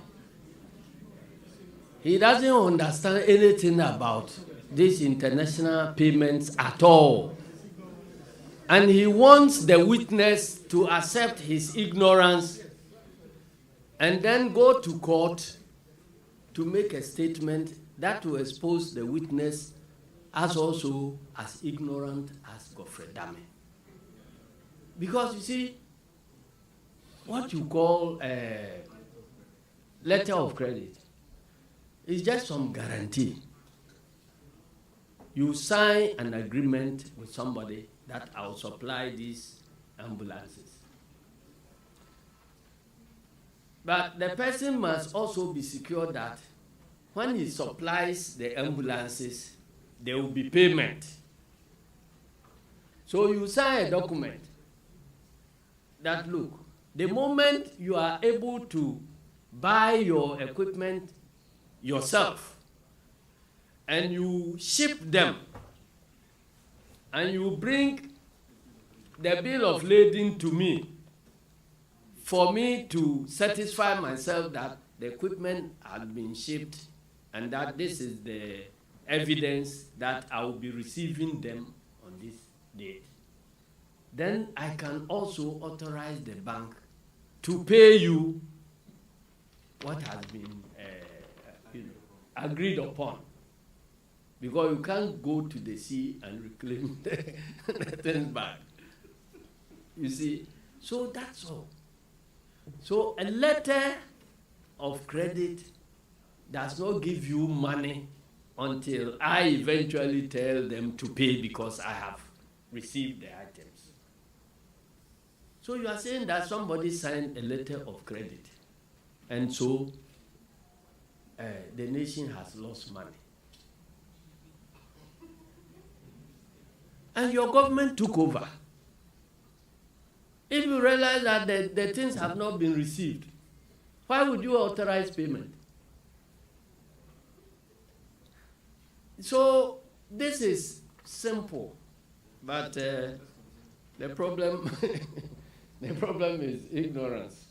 He doesn't understand anything about these international payments at all. And he wants the witness to accept his ignorance and then go to court to make a statement that will expose the witness as also as ignorant as Godfrey Dami. Because you see, what you call a letter of credit is just some guarantee. You sign an agreement with somebody that I'll supply these ambulances. But the person must also be secure that when he supplies the ambulances, there will be payment. So you sign a document that, look, the moment you are able to buy your equipment yourself and you ship them and you bring the bill of lading to me for me to satisfy myself that the equipment had been shipped and that this is the evidence that I will be receiving them on this date, then I can also authorize the bank to pay you what has been agreed upon. Because you can't go to the sea and reclaim the things back. You see? So that's all. So a letter of credit does not give you money until I eventually tell them to pay because I have received the items. So you are saying that somebody signed a letter of credit, and so the nation has lost money. And your government took over. If you realize that the things have not been received, why would you authorize payment? So this is simple, but the problem the problem is ignorance.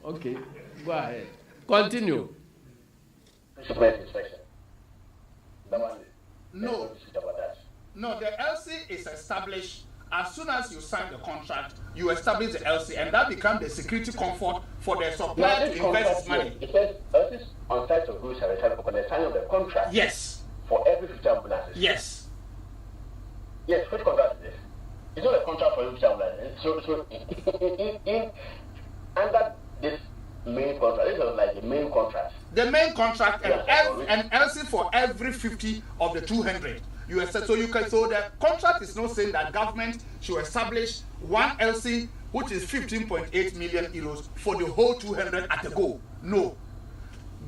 Okay, go ahead. Continue. No. No, the LC is established as soon as you sign the contract. You establish the LC, and that becomes the security comfort for the supplier to invest his money. It says LCs on site of goods are entitled upon the signing of the contract. Yes. For every 50 ambulances. Yes. Yes, which contract is this? It's not a contract for every 50 ambulances. So under this main contract, this is like the main contract. The main contract and LC for every 50 of the 200. So the contract is not saying that government should establish one LC which is 15.8 million euros for the whole 200 at a go. No.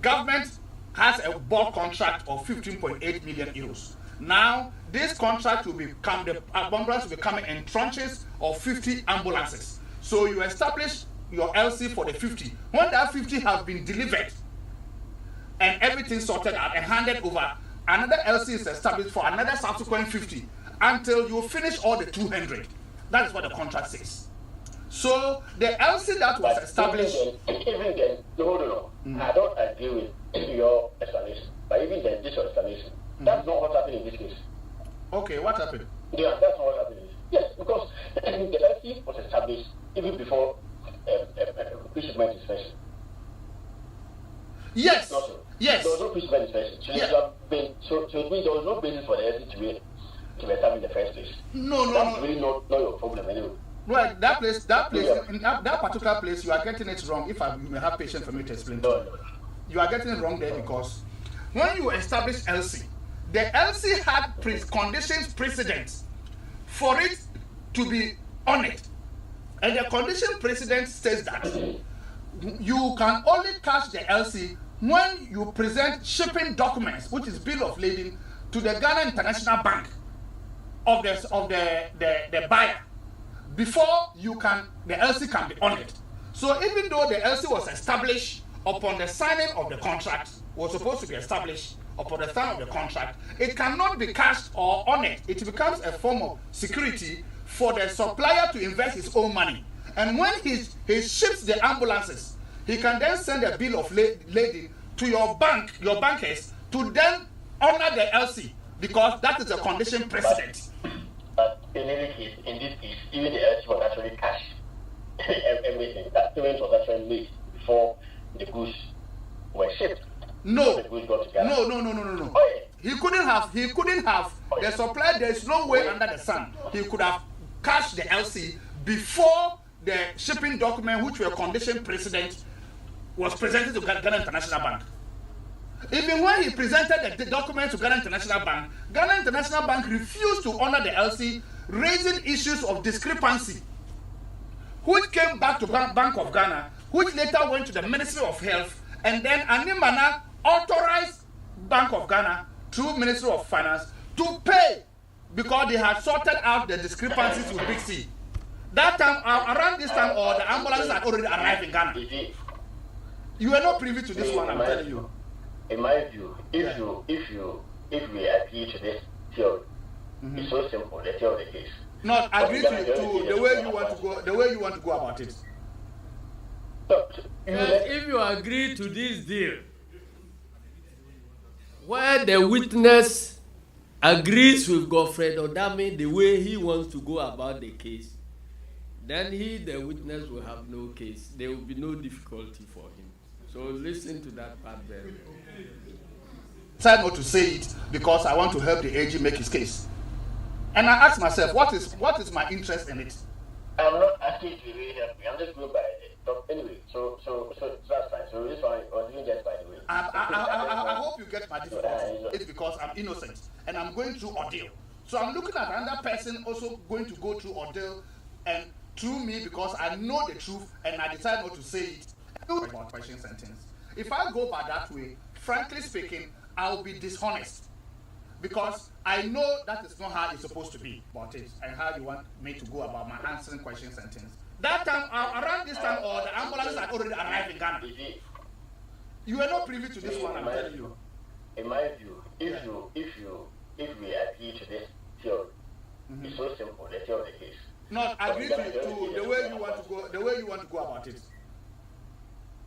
Government has a bulk contract of 15.8 million euros. Now, this contract will become, the ambulance will be coming in tranches of 50 ambulances. So you establish your LC for the 50. When that 50 has been delivered and everything sorted out and handed over, another LC is established for another subsequent 50 until you finish all the 200. That is what the contract says. So the LC that was established. Even then, no. I don't agree with your explanation. But even then, this explanation, that's not what happened in this case. Okay, what happened? Yeah, that's not what happened. Yes, because the LC was established even before pre-shipment inspection. Yes. So. Yes. There was no pre-shipment inspection. So, so it means there was no basis for the LC to be established in the first place. That's really not your problem anyway. Right, that place, in that particular place, you are getting it wrong. If you may have patience for me to explain. You are getting it wrong there because when you establish LC, the LC had conditions precedents for it to be honored. And the condition precedent says that you can only cash the LC when you present shipping documents, which is bill of lading, to the Ghana International Bank of the buyer before the LC can be honored. So even though the LC was established upon the signing of the contract, was supposed to be established upon the signing of the contract, it cannot be cashed or honored. It becomes a form of security for the supplier to invest his own money. And when he ships the ambulances, he can then send a bill of lading to your bankers, to then honor the LC, because that is a condition precedent. But in any case, in this case, even the LC was actually cashed. Everything. That payment was actually made before the goods were shipped. No. The goods got to Ghana. No. Oh, yeah. He couldn't have the supplier. There is no way under the sun he could have cashed the LC before the shipping document, which were condition precedent, was presented to Ghana International Bank. Even when he presented the document to Ghana International Bank refused to honor the LC, raising issues of discrepancy, which came back to Bank of Ghana, which later went to the Ministry of Health, and then Animana authorized Bank of Ghana through Ministry of Finance to pay because they had sorted out the discrepancies with Big C. That time, around this time, or the ambulances had already arrived in Ghana. You were not privy to this one, I'm telling you. In my view, if we agree to this theory, it's so simple, the theory of the case. Not agree to the way you want to go about it. If you agree to this deal, where the witness agrees with Godfred Odame the way he wants to go about the case, then the witness, will have no case. There will be no difficulty for him. So listen to that part very well. decided not to say it because I want to help the AG make his case. And I asked myself, what is my interest in it? I'm not asking you to really help me. I'm just going by it. So anyway, so that's fine. So this one was even just by the way. I hope you get my difficulty. It's because I'm innocent and I'm going through ordeal. So I'm looking at another person also going to go through ordeal and through me because I know the truth and I decide not to say it. About question sentence. If I go by that way, frankly speaking, I'll be dishonest because I know that is not how it's supposed to be about it and how you want me to go about my answering question sentence. That time, around this time, or the ambulance had already arrived in Ghana. You were not privy to this one, I'm telling you. In my view, if we agree to this theory, it's so simple, the theory of the case. Not agree to the way you want to go, the way you want to go about it.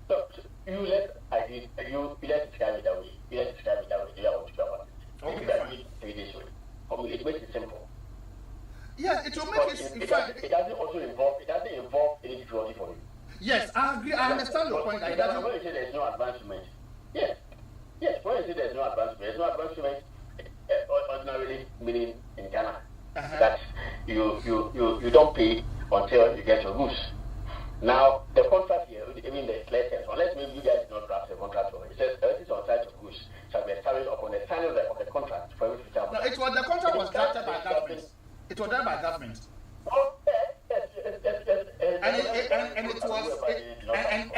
So you let describe it that way. You let describe it that way. You want to go about it. Okay. If you agree to it this way, it makes it simple. Yes, it will make it. It doesn't also involve any difficulty for you. Yes, I agree. I understand your point. When you say there's no advancement, yes. When you say there's no advancement, ordinarily meaning in Ghana that you don't pay until you get your goods. Now the contract here, I mean the clear terms, unless maybe you guys do not draft the contract for it says everything on site of goods shall be established upon the signing of the contract for which no, it was the contract was drafted by government. It was done by government. Oh, yes. And it was an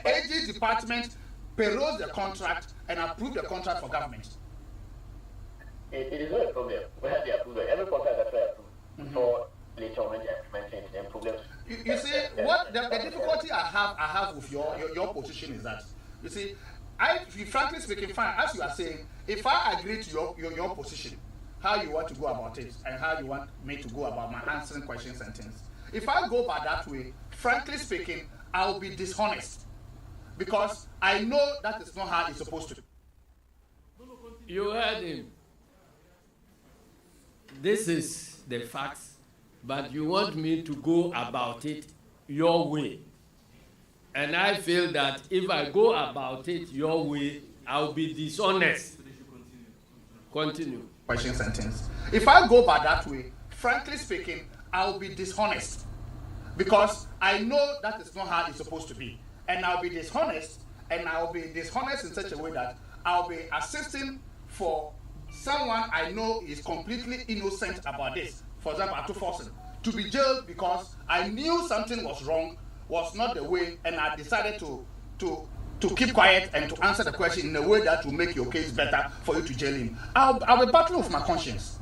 AG department perused the contract and approved the contract for government. It is not a problem. We have the approval. Every contract that we approve before later on when they implement the problems. You see, what the difficulty I have with your position is that, you see, frankly speaking, fine, as you are saying, if I agree to your position, how you want to go about it and how you want me to go about my answering question sentence. If I go by that way, frankly speaking, I'll be dishonest because I know that is not how it's supposed to be. You heard him. This is the facts, but you want me to go about it your way. And I feel that if I go about it your way, I'll be dishonest. Continue. Question sentence. If I go by that way, frankly speaking, I'll be dishonest because I know that is not how it's supposed to be. And I'll be dishonest in such a way that I'll be assisting for someone I know is completely innocent about this. For example, Ato Forson, to be jailed because I knew something was wrong, was not the way, and I decided to keep quiet and to answer the question in a way that will make your case better for you to jail him. I'll be battling with my conscience.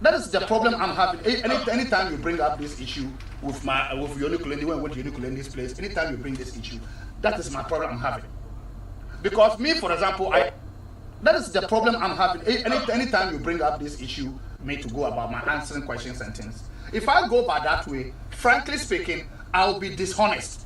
That is the problem I'm having. Anytime you bring up this issue with Yoni Kulendi, when I went to Yoni Kulendi's place, anytime you bring this issue, that is my problem I'm having. Because me, for example, that is the problem I'm having. Anytime you bring up this issue, me to go about my answering question sentence. If I go by that way, frankly speaking, I'll be dishonest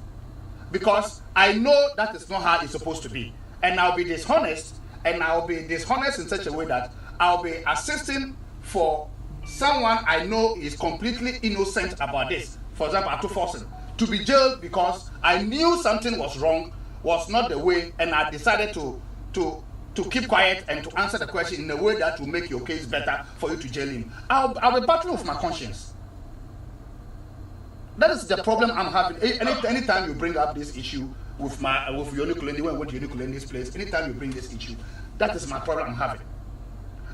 because I know that is not how it's supposed to be. And I'll be dishonest in such a way that I'll be assisting for someone I know is completely innocent about this. For example, Ato Forson, to be jailed because I knew something was wrong, was not the way, and I decided to keep quiet and to answer the question in a way that will make your case better for you to jail him. I'll be battling with my conscience. That is the problem I'm having. Anytime you bring up this issue with Yoni Kulendi, when I went to Yoni Kulendi's place, anytime you bring this issue, that is my problem I'm having.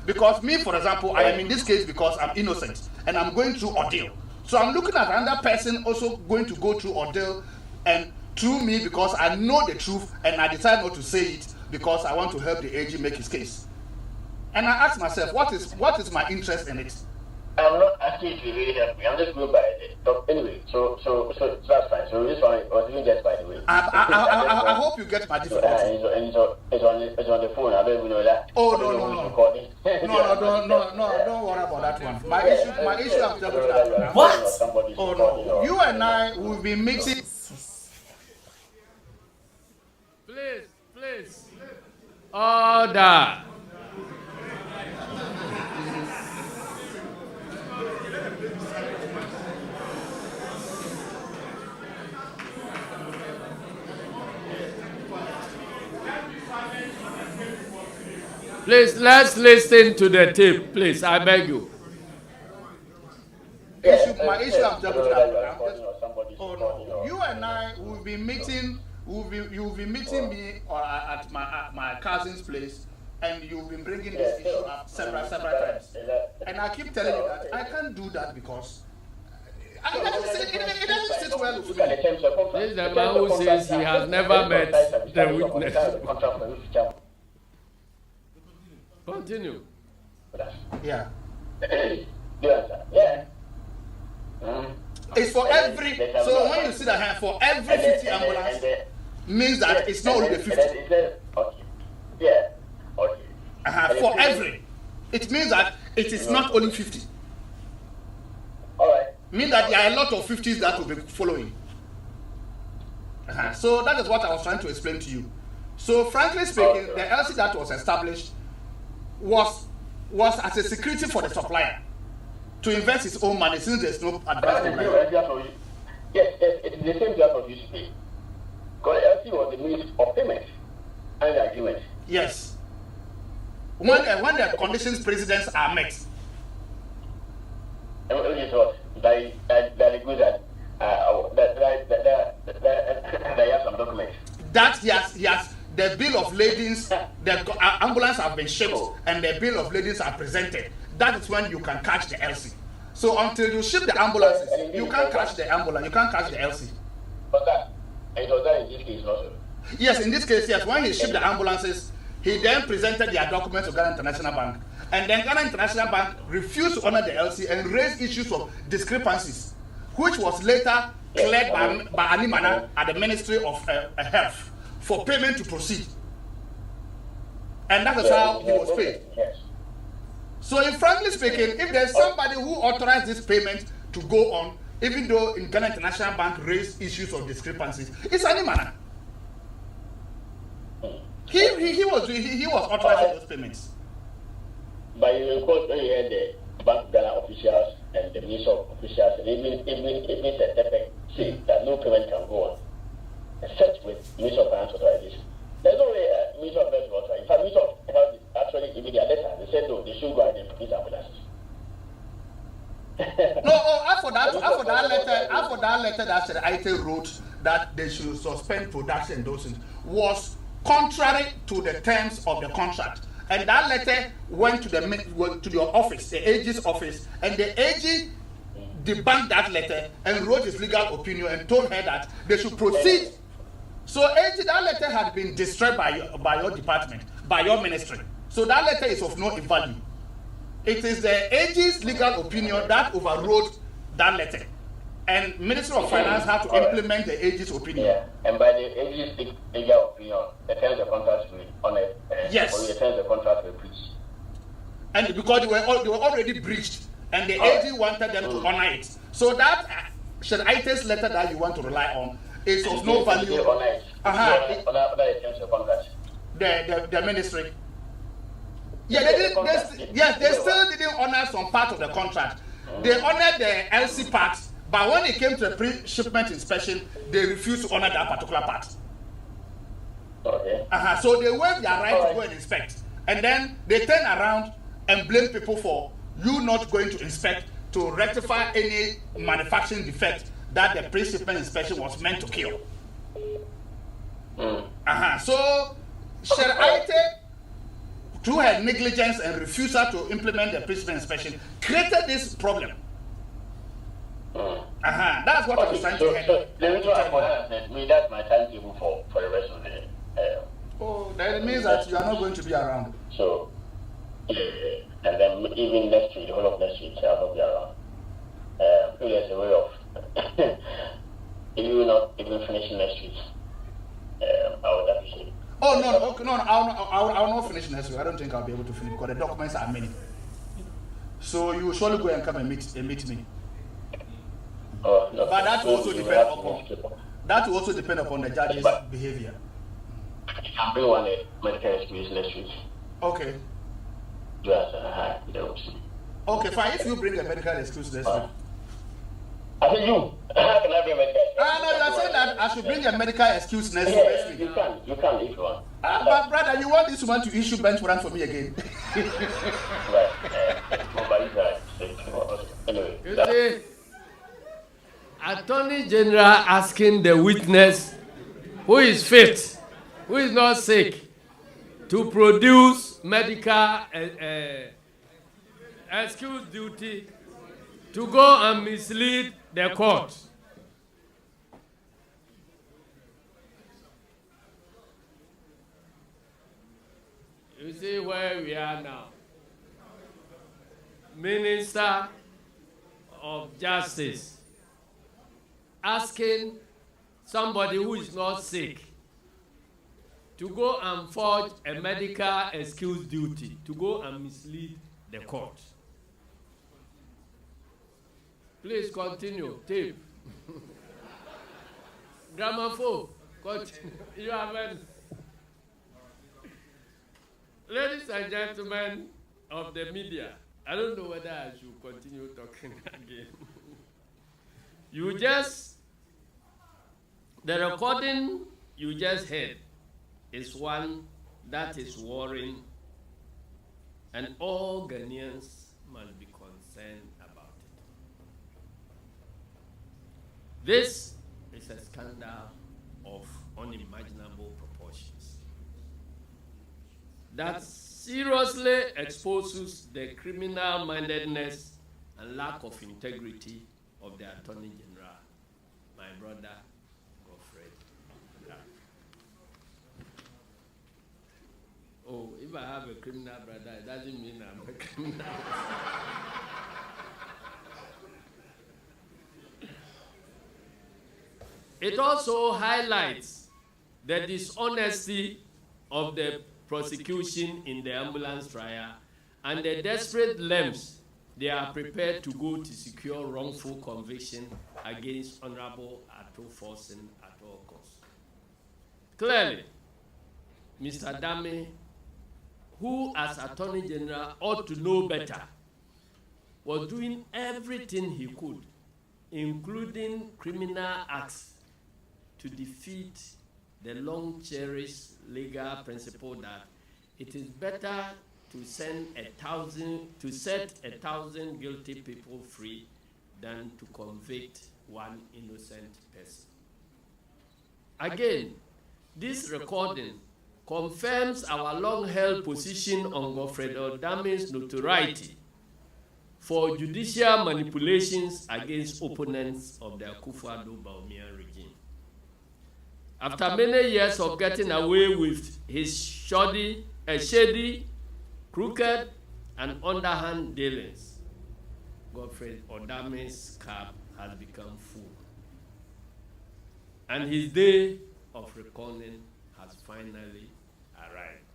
Because me, for example, I am in this case because I'm innocent and I'm going through ordeal. So I'm looking at another person also going to go through ordeal and through me because I know the truth and I decide not to say it because I want to help the AG make his case. And I ask myself, what is my interest in it? I'm not asking you to really help me. I'm just going by it. But anyway, so that's fine. So this one was even just by the way. I hope you get my difficulty. It's on the phone. I don't even know that. Oh no. Don't worry about that one. My issue I'm talking about. What? Oh no. You and I will be mixing. Please. Order. Please, let's listen to the tape, please. I beg you. My issue I'm talking about. Oh no, you and I will be meeting. You'll be meeting me at my cousin's place, and you've been bringing this issue up several times. And I keep telling you that I can't do that because it doesn't sit well with me. This is the man who says he has never met the witness. Continue. Yeah. Yeah. It's for every. So when you see the hand for every 50 ambulance, means that it's not only the 50. Okay. Yeah. Okay. For every, it means that it is not only 50. All right. Means that there are a lot of 50s that will be following. So that is what I was trying to explain to you. So frankly speaking, the LC that was established was as a security for the supplier to invest his own money since there's no advance. Yes, it is the same job of used to pay. Because LC was the means of payment and the agreement. Yes. When the conditions precedents are met. And what you thought that agrees that they have some documents. That he has the bill of ladings, the ambulance have been shipped, and the bill of ladings are presented. That is when you can catch the LC. So until you ship the ambulances, you can't catch the ambulance. You can't catch the LC. But that, and it was that in this case also. Yes, in this case, yes. When he shipped the ambulances, he then presented their documents to Ghana International Bank, and then Ghana International Bank refused to honor the LC and raised issues of discrepancies, which was later cleared by Animana at the Ministry of Health for payment to proceed. And that is how he was paid. So, frankly speaking, if there's somebody who authorized this payment to go on, even though in Ghana International Bank raised issues of discrepancies, it's Animana. He was authorizing those payments. But you recall when you had the Bank of Ghana officials and the Minister of officials, and even the TEPEC say that no payment can go on, except with Minister of Finance authorization. There's no way Minister of Finance authorization. In fact, Minister of Health actually gave their letter. They said no, they should go and implement ambulances. After that letter that said Ato wrote that they should suspend production and those things was contrary to the terms of the contract. And that letter went to your office, the AG's office, and the AG debunked that letter and wrote his legal opinion and told her that they should proceed. So AG, that letter had been destroyed by your department, by your ministry. So that letter is of no value. It is the AG's legal opinion that overrode that letter. And Ministry of Finance had to implement the AG's opinion. Yeah, and by the AG's legal opinion, the terms of contract were honored. Yes. Or the terms of contract were breached. And because they were already breached, and the AG wanted them to honor it. So that Ato's letter that you want to rely on is of no value. The terms of contract. The ministry. Yeah, they still didn't honor some part of the contract. They honored the LC part, but when it came to the pre-shipment inspection, they refused to honor that particular part. Okay. So they waived their right to go and inspect, and then they turn around and blame people for you not going to inspect to rectify any manufacturing defect that the pre-shipment inspection was meant to kill. So Ato, through her negligence and refusal to implement the pre-shipment inspection, created this problem. That's what I was trying to get. That's my timetable for the rest of the. That means that you are not going to be around. So, and then even next week, the whole of next week, I will not be around. There's a way of, if you will not even finish next week, I would appreciate it. Oh, no, I will not finish next week. I don't think I'll be able to finish because the documents are many. So you will surely go and come and meet me. Oh, no. But that will also depend upon the judge's behavior. I can bring one medical excuse next week. Okay. Okay, fine. If you bring a medical excuse next week. I said you. How can I bring a medical excuse? No, you are saying that I should bring a medical excuse next week. You can if you want. But brother, you want want this woman to issue bench warrant for me again. You see, Attorney General asking the witness who is fit, who is not sick, to produce medical excuse duty to go and mislead the court. You see where we are now. Minister of Justice asking somebody who is not sick to go and forge a medical excuse duty to go and mislead the court. Please continue. Tape. Gramophone. Continue. You haven't. Ladies and gentlemen of the media, I don't know whether I should continue talking again. The recording you just heard is one that is worrying, and all Ghanaians must be concerned about it. This is a scandal of unimaginable proportions that seriously exposes the criminal-mindedness and lack of integrity of the Attorney General, my brother, Godfrey. Oh, if I have a criminal brother, it doesn't mean I'm a criminal. It also highlights the dishonesty of the prosecution in the ambulance trial and the desperate lengths they are prepared to go to secure wrongful conviction against Honorable Ato Forson at all costs. Clearly, Mr. Dame, who as Attorney General ought to know better, was doing everything he could, including criminal acts, to defeat the long-cherished legal principle that it is better to set 1,000 guilty people free than to convict one innocent person. Again, this recording confirms our long-held position on Godfrey Dame's notoriety for judicial manipulations against opponents of the Akufo-Addo regime. After many years of getting away with his shady, crooked, and underhand dealings, Godfrey Dame's cup has become full, and his day of reckoning has finally arrived.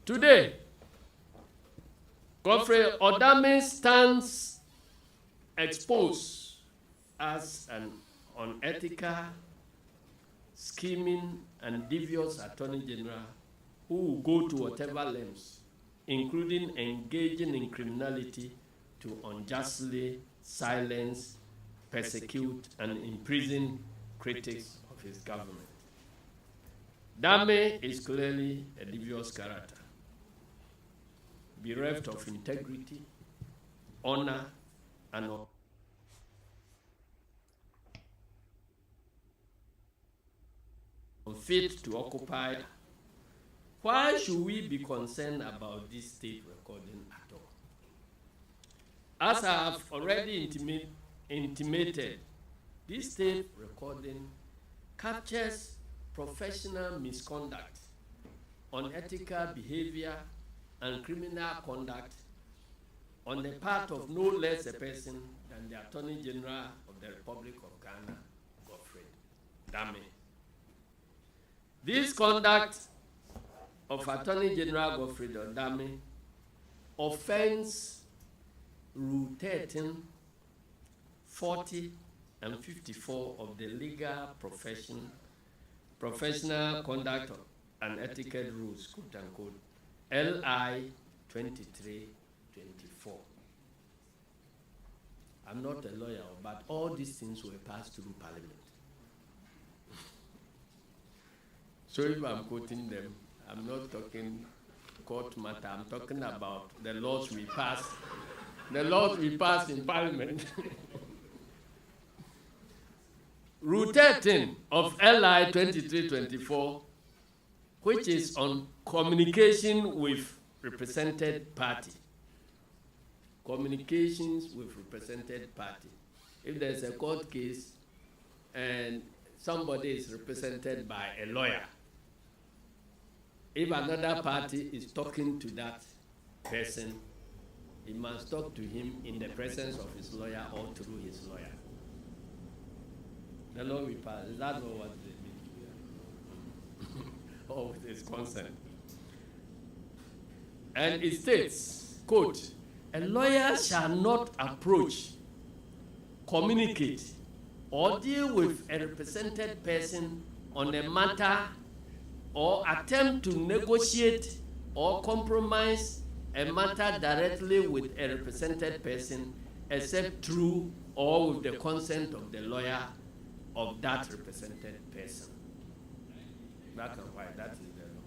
Today, Godfrey Dame stands exposed as an unethical, scheming, and devious Attorney General who will go to whatever lengths, including engaging in criminality, to unjustly silence, persecute, and imprison critics of his government. Dame is clearly a devious character, bereft of integrity, honor, and unfit to occupy. Why should we be concerned about this tape recording at all? As I have already intimated, this tape recording captures professional misconduct, unethical behavior, and criminal conduct on the part of no less a person than the Attorney General of the Republic of Ghana, Godfrey Dame. This conduct of Attorney General Godfrey Dame offends Rule 13, 40, and 54 of the Legal Professional Conduct and Etiquette Rules, quote unquote, LI 2324. I'm not a lawyer, but all these things were passed through Parliament. So if I'm quoting them, I'm not talking court matter, I'm talking about the laws we pass. The laws we pass in Parliament. Rule 13 of LI 2324, which is on communication with represented party. Communications with represented party. If there's a court case and somebody is represented by a lawyer, if another party is talking to that person, he must talk to him in the presence of his lawyer or through his lawyer. The law we pass, is that not what they mean? Or with his consent. And it states, quote, a lawyer shall not approach, communicate, or deal with a represented person on a matter or attempt to negotiate or compromise a matter directly with a represented person except through or with the consent of the lawyer of that represented person. Black and white, that is the law.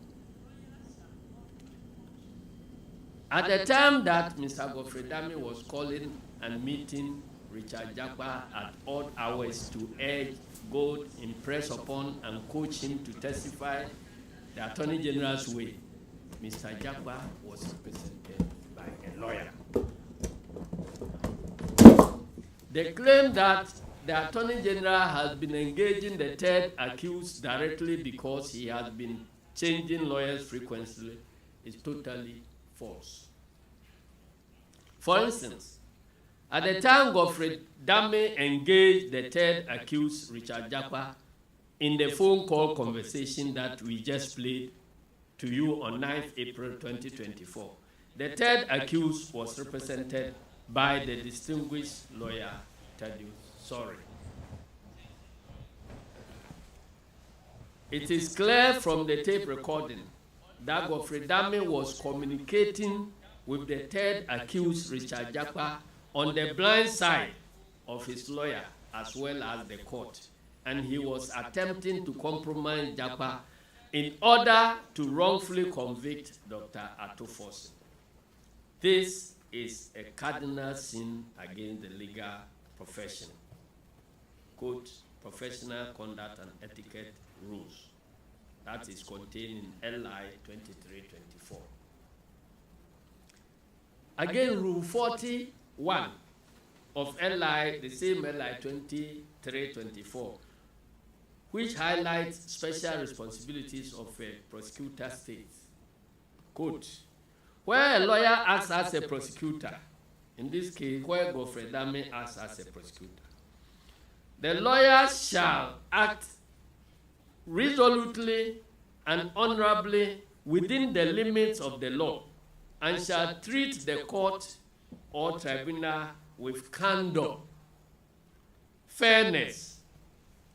At the time that Mr. Godfrey Dame was calling and meeting Richard Jakpa at odd hours to urge, go, impress upon, and coach him to testify the Attorney General's way, Mr. Jakpa was represented by a lawyer. They claim that the Attorney General has been engaging the third accused directly because he has been changing lawyers frequently is totally false. For instance, at the time Godfrey Dame engaged the third accused, Richard Jakpa, in the phone call conversation that we just played to you on 9th April 2024, the third accused was represented by the distinguished lawyer, Tadu Sorry. It is clear from the tape recording that Godfrey Dame was communicating with the third accused, Richard Jakpa, on the blind side of his lawyer as well as the court, and he was attempting to compromise Jakpa in order to wrongfully convict Dr. Ato Forson. This is a cardinal sin against the legal profession. Quote, professional conduct and etiquette rules. That is contained in LI 2324. Again, Rule 41 of LI, the same LI 2324, which highlights special responsibilities of a prosecutor states. Quote, where a lawyer acts as a prosecutor, in this case, where Godfrey Dame acts as a prosecutor, the lawyer shall act resolutely and honorably within the limits of the law and shall treat the court or tribunal with candor, fairness,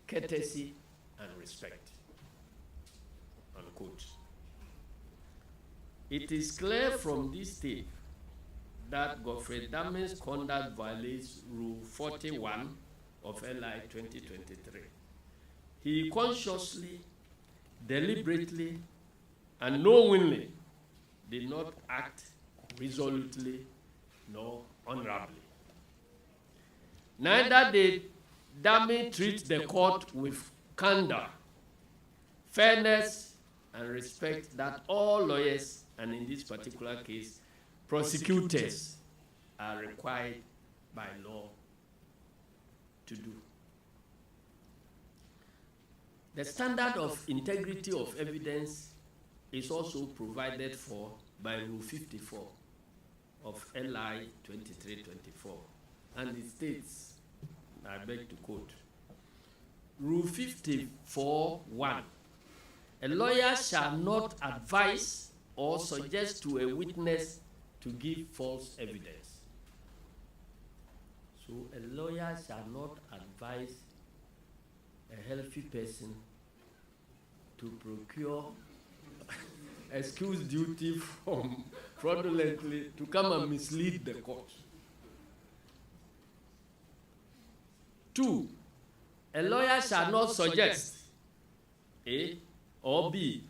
courtesy, and respect. Unquote. It is clear from this tape that Godfrey Dame's conduct violates Rule 41 of LI 2023. He consciously, deliberately, and knowingly did not act resolutely nor honorably. Neither did Dame treat the court with candor, fairness, and respect that all lawyers, and in this particular case, prosecutors, are required by law to do. The standard of integrity of evidence is also provided for by Rule 54 of LI 2324, and it states, I beg to quote, Rule 54(1), a lawyer shall not advise or suggest to a witness to give false evidence. So a lawyer shall not advise a healthy person to procure excuse duty from fraudulently to come and mislead the court. 2, a lawyer shall not suggest or B,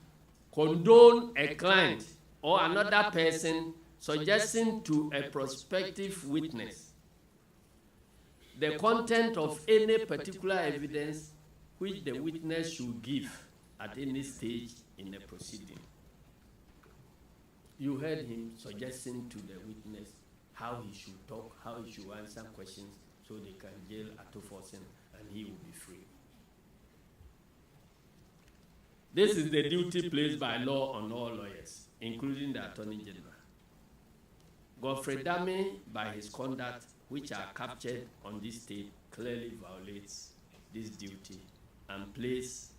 condone a client or another person suggesting to a prospective witness the content of any particular evidence which the witness should give at any stage in the proceeding. You heard him suggesting to the witness how he should talk, how he should answer questions, so they can jail Ato Forson and he will be free. This is the duty placed by law on all lawyers, including the Attorney General. Godfrey Dame, by his conduct, which are captured on this tape, clearly violates this duty and place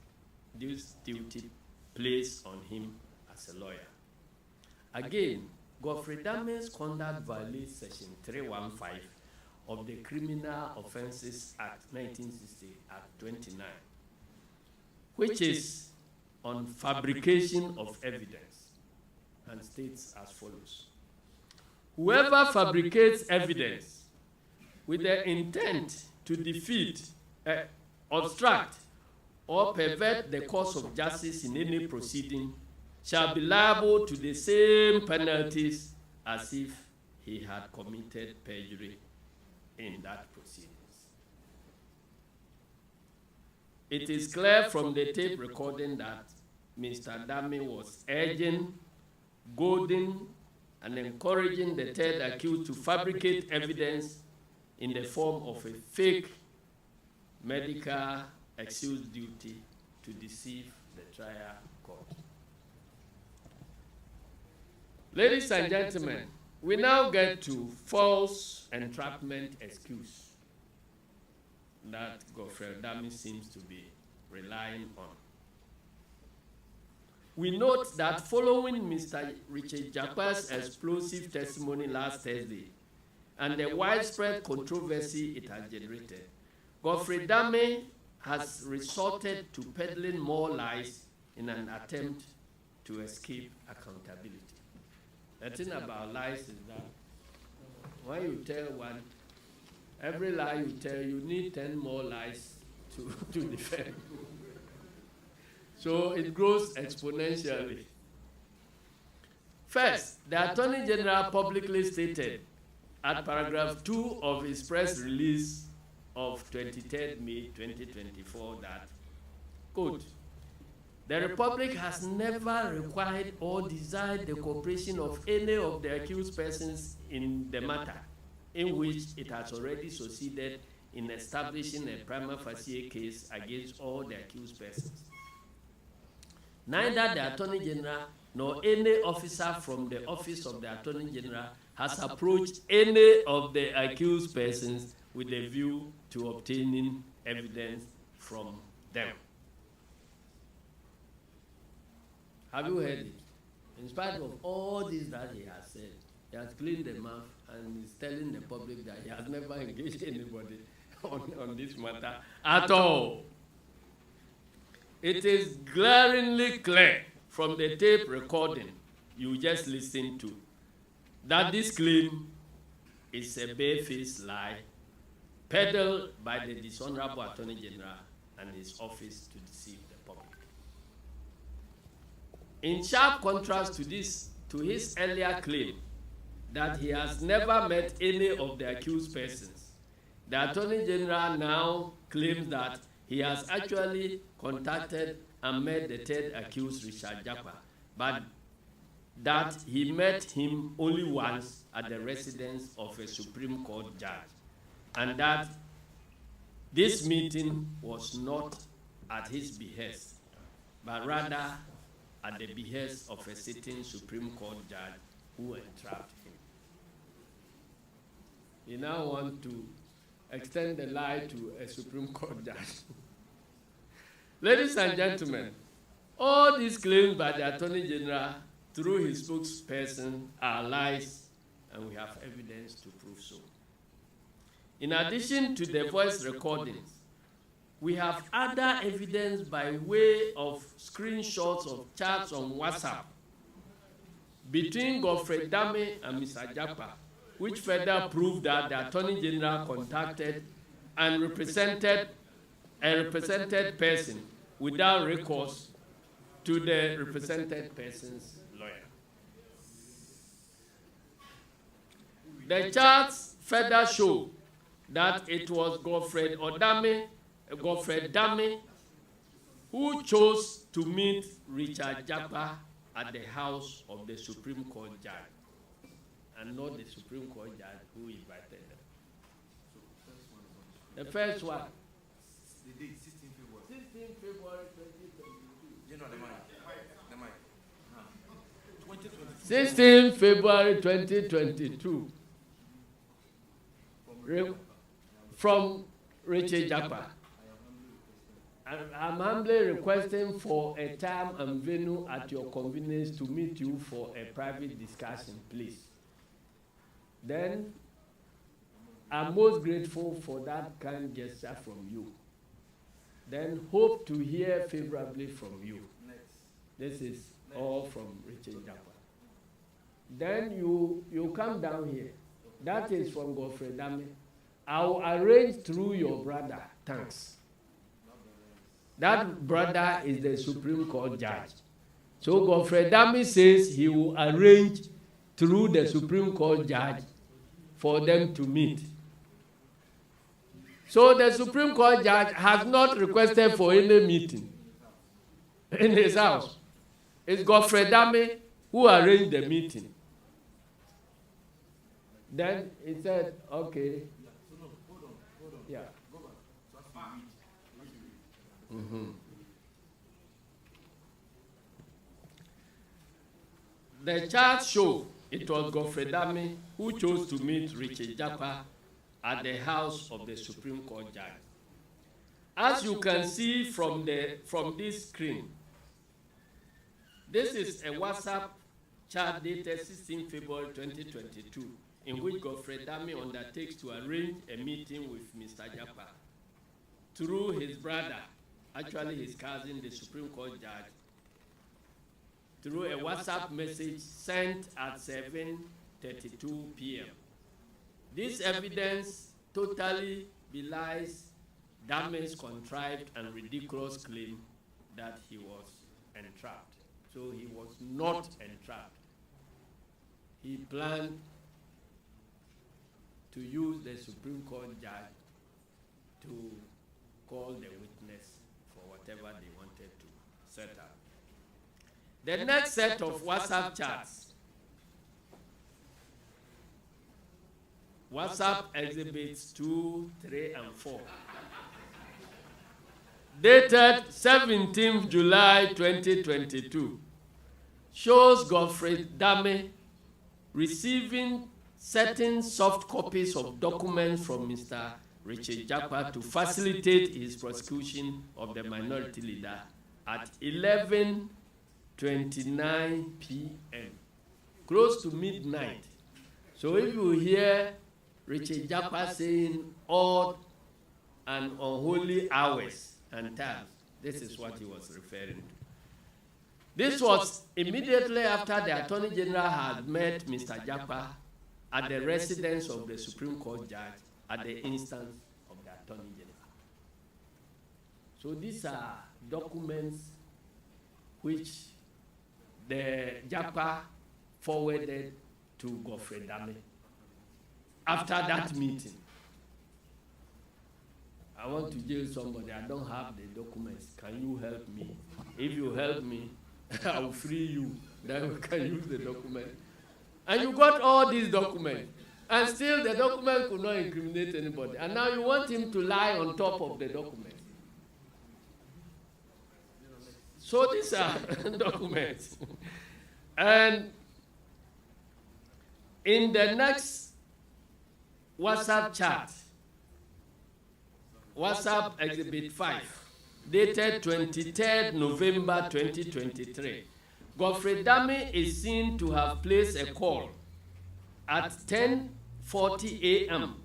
this duty placed on him as a lawyer. Again, Godfrey Dame's conduct violates Section 315 of the Criminal Offences Act 1960, Act 29, which is on fabrication of evidence, and states as follows. Whoever fabricates evidence with the intent to defeat, obstruct, or pervert the course of justice in any proceeding shall be liable to the same penalties as if he had committed perjury in that proceedings. It is clear from the tape recording that Mr. Dame was urging, goading, and encouraging the third accused to fabricate evidence in the form of a fake medical excuse duty to deceive the trial court. Ladies and gentlemen, we now get to false entrapment excuse that Godfrey Dame seems to be relying on. We note that following Mr. Richard Jakpa's explosive testimony last Thursday and the widespread controversy it has generated, Godfrey Dame has resorted to peddling more lies in an attempt to escape accountability. The thing about lies is that when you tell one, every lie you tell, you need 10 more lies to defend. So it grows exponentially. First, the Attorney General publicly stated at paragraph 2 of his press release of 23rd May 2024 that, quote, the Republic has never required or desired the cooperation of any of the accused persons in the matter in which it has already succeeded in establishing a prima facie case against all the accused persons. Neither the Attorney General nor any officer from the Office of the Attorney General has approached any of the accused persons with a view to obtaining evidence from them. Have you heard it? In spite of all this that he has said, he has cleaned the mouth and is telling the public that he has never engaged anybody on this matter at all. It is glaringly clear from the tape recording you just listened to that this claim is a barefaced lie peddled by the dishonorable Attorney General and his office to deceive the public. In sharp contrast to this, to his earlier claim that he has never met any of the accused persons, the Attorney General now claims that he has actually contacted and met the third accused, Richard Jakpa, but that he met him only once at the residence of a Supreme Court judge, and that this meeting was not at his behest, but rather at the behest of a sitting Supreme Court judge who entrapped him. He now wants to extend the lie to a Supreme Court judge. Ladies and gentlemen, all these claims by the Attorney General through his spokesperson are lies, and we have evidence to prove so. In addition to the voice recordings, we have other evidence by way of screenshots of chats on WhatsApp between Godfrey Dame and Mr. Jakpa, which further proved that the Attorney General contacted and represented a represented person without recourse to the represented person's lawyer. The charts further show that it was Godfred Dame, who chose to meet Richard Jakpa at the house of the Supreme Court judge, and not the Supreme Court judge who invited them. The first one. The date, 16 February. 16 February 2022. You know the mic. 16 February 2022. From Richard Jakpa. I'm humbly requesting for a time and venue at your convenience to meet you for a private discussion, please. Then, I'm most grateful for that kind gesture from you. Then, hope to hear favorably from you. This is all from Richard Jakpa. Then you come down here. That is from Godfred Dame. I'll arrange through your brother. Thanks. That brother is the Supreme Court judge. So Godfred Dame says he will arrange through the Supreme Court judge for them to meet. So the Supreme Court judge has not requested for any meeting in his house. It's Godfred Dame who arranged the meeting. Then he said, okay. Yeah. Mm-hmm. The charts show it was Godfred Dame who chose to meet Richard Jakpa at the house of the Supreme Court judge. As you can see from this screen, this is a WhatsApp chat dated 16 February 2022, in which Godfred Dame undertakes to arrange a meeting with Mr. Jakpa through his brother, actually his cousin, the Supreme Court judge, through a WhatsApp message sent at 7:32 p.m. This evidence totally belies Dame's contrived and ridiculous claim that he was entrapped. So he was not entrapped. He planned to use the Supreme Court judge to call the witness for whatever they wanted to set up. The next set of WhatsApp chats, WhatsApp exhibits 2, 3, and 4, dated 17th July 2022, shows Godfred Dame receiving certain soft copies of documents from Mr. Richard Jakpa to facilitate his prosecution of the minority leader at 11:29 p.m., close to midnight. So if you hear Richard Jakpa saying odd and unholy hours and times, this is what he was referring to. This was immediately after the Attorney General had met Mr. Jakpa at the residence of the Supreme Court judge at the instance of the Attorney General. So these are documents which the Jakpa forwarded to Godfred Dame after that meeting. I want to jail somebody, I don't have the documents. Can you help me? If you help me, I will free you. Then we can use the document. And you got all these documents. And still the document could not incriminate anybody. And now you want him to lie on top of the document. So these are documents. And in the next WhatsApp chat, WhatsApp Exhibit 5, dated 23rd November 2023, Godfred Dame is seen to have placed a call at 10:40 a.m.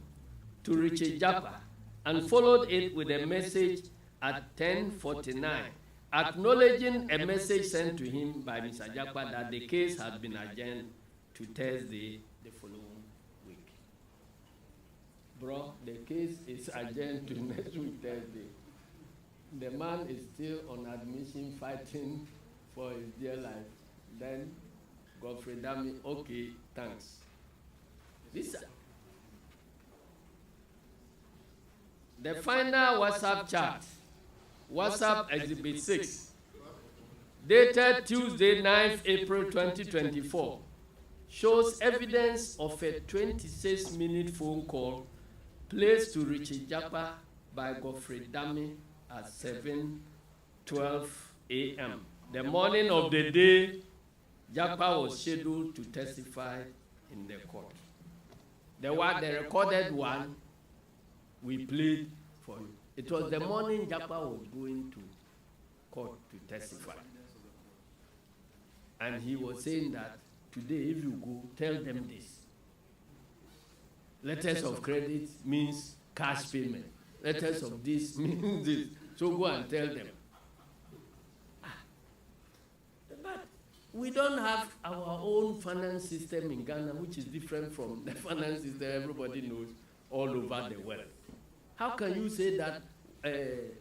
to Richard Jakpa and followed it with a message at 10:49, acknowledging a message sent to him by Mr. Jakpa that the case had been adjourned to Thursday the following week. Bro, the case is adjourned to next week Thursday. The man is still on admission fighting for his dear life. Then Godfrey Dami, okay, thanks. This the final WhatsApp chat, WhatsApp Exhibit 6, dated Tuesday, 9th April 2024, shows evidence of a 26-minute phone call placed to Richard Jakpa by Godfrey Dami at 7:12 a.m. The morning of the day Jakpa was scheduled to testify in the court. The recorded one we played for you. It was the morning Jakpa was going to court to testify. And he was saying that today, if you go, tell them this. Letters of credit means cash payment. Letters of this means this. So go and tell them. But we don't have our own finance system in Ghana, which is different from the finance system everybody knows all over the world. How can you say that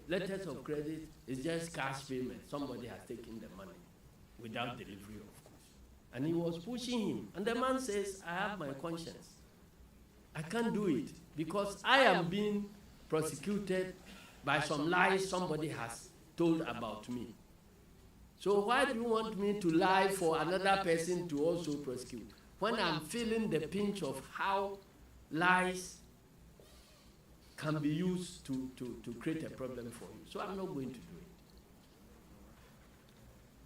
letters of credit is just cash payment? Somebody has taken the money without delivery, of course. And he was pushing him. And the man says, I have my conscience. I can't do it because I am being prosecuted by some lies somebody has told about me. So why do you want me to lie for another person to also prosecute when I'm feeling the pinch of how lies can be used to create a problem for you? So I'm not going to do it.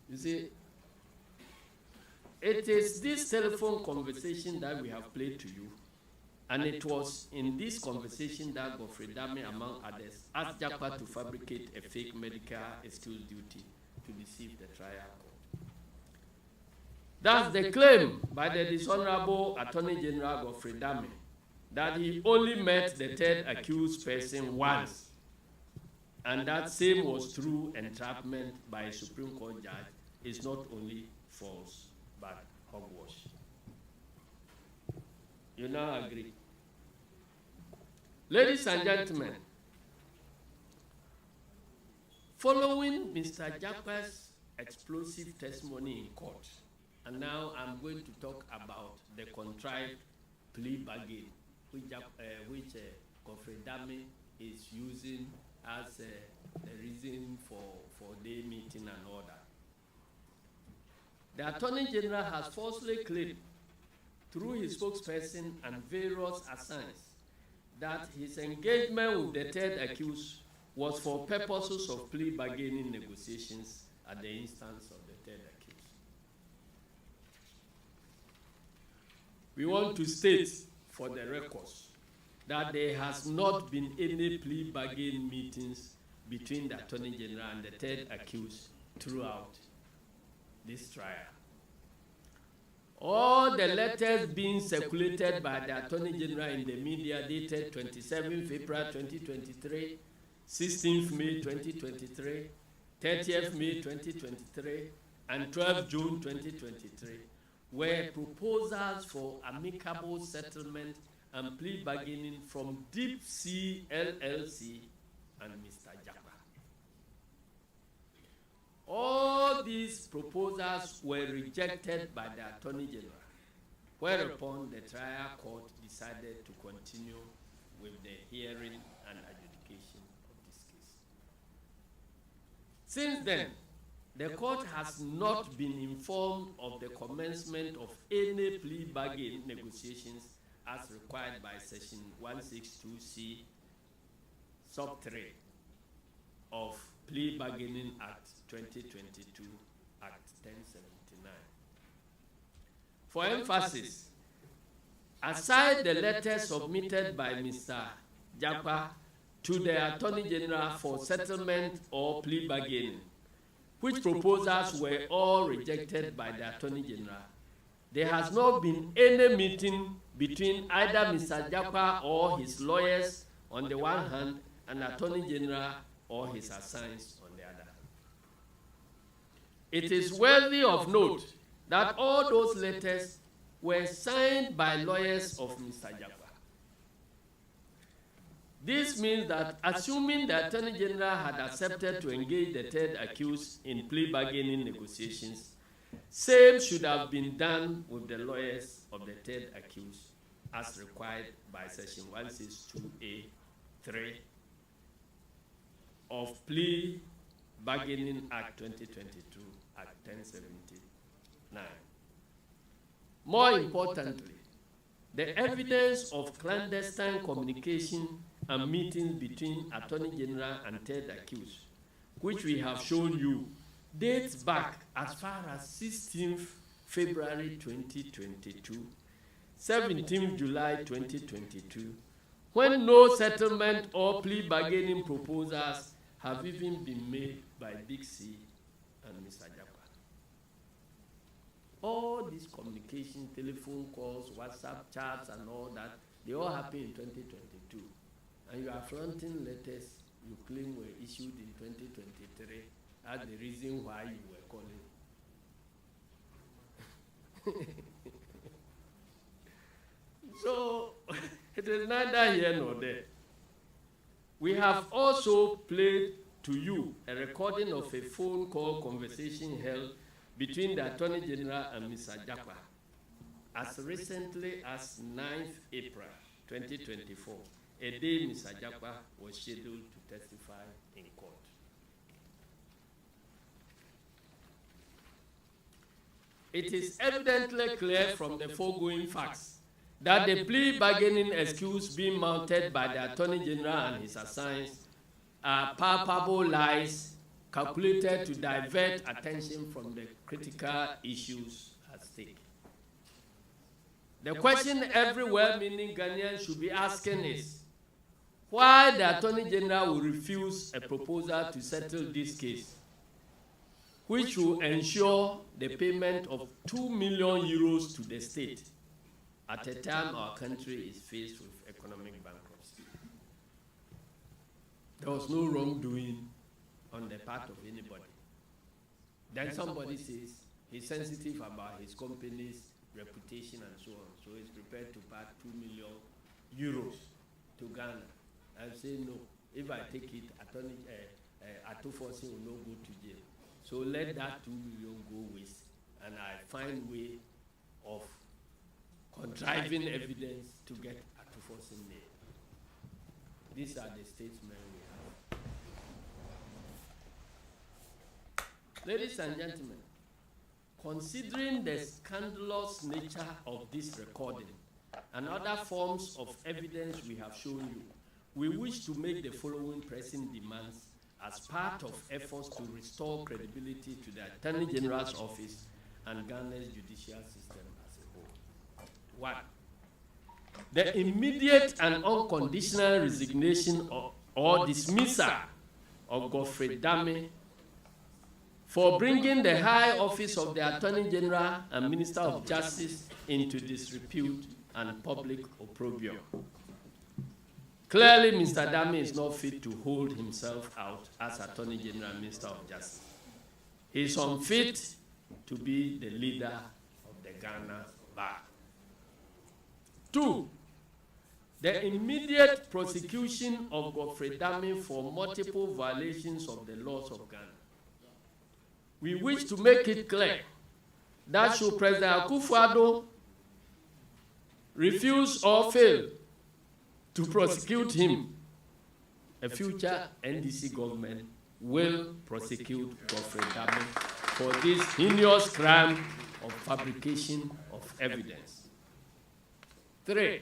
You see, it is this telephone conversation that we have played to you, and it was in this conversation that Godfrey Dami, among others, asked Jakpa to fabricate a fake medical excuse duty to deceive the trial court. That's the claim by the dishonorable Attorney General Godfrey Dami, that he only met the third accused person once, and that same was through entrapment by a Supreme Court judge, is not only false, but hogwash. You now agree? Ladies and gentlemen, following Mr. Jakpa's explosive testimony in court, and now I'm going to talk about the contrived plea bargain, which Godfrey Dami is using as a reason for their meeting and all that. The Attorney General has falsely claimed through his spokesperson and various assigns that his engagement with the third accused was for purposes of plea bargaining negotiations at the instance of the third accused. We want to state for the records that there has not been any plea bargaining meetings between the Attorney General and the third accused throughout this trial. All the letters being circulated by the Attorney General in the media dated 27th April 2023, 16th May 2023, 30th May 2023, and 12th June 2023 were proposals for amicable settlement and plea bargaining from Deep Sea LLC and Mr. Jakpa. All these proposals were rejected by the Attorney General, whereupon the trial court decided to continue with the hearing and adjudication of this case. Since then, the court has not been informed of the commencement of any plea bargain negotiations as required by Section 162C, Sub 3 of Plea Bargaining Act 2022, Act 1079. For emphasis, aside the letter submitted by Mr. Jakpa to the Attorney General for settlement or plea bargaining, which proposals were all rejected by the Attorney General, there has not been any meeting between either Mr. Jakpa or his lawyers on the one hand and Attorney General or his assigns on the other. It is worthy of note that all those letters were signed by lawyers of Mr. Jakpa. This means that assuming the Attorney General had accepted to engage the third accused in plea bargaining negotiations, same should have been done with the lawyers of the third accused as required by Section 162A(3) of Plea Bargaining Act 2022, Act 1079. More importantly, the evidence of clandestine communication and meetings between Attorney General and third accused, which we have shown you, dates back as far as 16th February 2022, 17th July 2022, when no settlement or plea bargaining proposals have even been made by Big C and Mr. Jakpa. All these communication, telephone calls, WhatsApp chats, and all that, they all happened in 2022. And you are flaunting letters you claim were issued in 2023 as the reason why you were calling. So, it is neither here nor there. We have also played to you a recording of a phone call conversation held between the Attorney General and Mr. Jakpa as recently as 9th April 2024, a day Mr. Jakpa was scheduled to testify in court. It is evidently clear from the foregoing facts that the plea bargaining excuse being mounted by the Attorney General and his assigns are palpable lies calculated to divert attention from the critical issues at stake. The question every well-meaning Ghanaian should be asking is, why the Attorney General will refuse a proposal to settle this case, which will ensure the payment of 2 million euros to the state at a time our country is faced with economic bankruptcy. There was no wrongdoing on the part of anybody. Then somebody says he's sensitive about his company's reputation and so on, so he's prepared to pay 2 million euros to Ghana. And say no, if I take it, Ato Forson will not go to jail. So let that 2 million go waste, and I find way of contriving evidence to get Ato Forson named. These are the statesmen we have. Ladies and gentlemen, considering the scandalous nature of this recording and other forms of evidence we have shown you, we wish to make the following pressing demands as part of efforts to restore credibility to the Attorney General's office and Ghana's judicial system as a whole. 1. The immediate and unconditional resignation or dismissal of Godfrey Dame for bringing the high office of the Attorney General and Minister of Justice into disrepute and public opprobrium. Clearly, Mr. Dame is not fit to hold himself out as Attorney General and Minister of Justice. He is unfit to be the leader of the Ghana Bar. 2. The immediate prosecution of Godfrey Dame for multiple violations of the laws of Ghana. We wish to make it clear that should President Akufo-Addo refuse or fail to prosecute him, a future NDC government will prosecute Godfrey Dame for this heinous crime of fabrication of evidence. 3.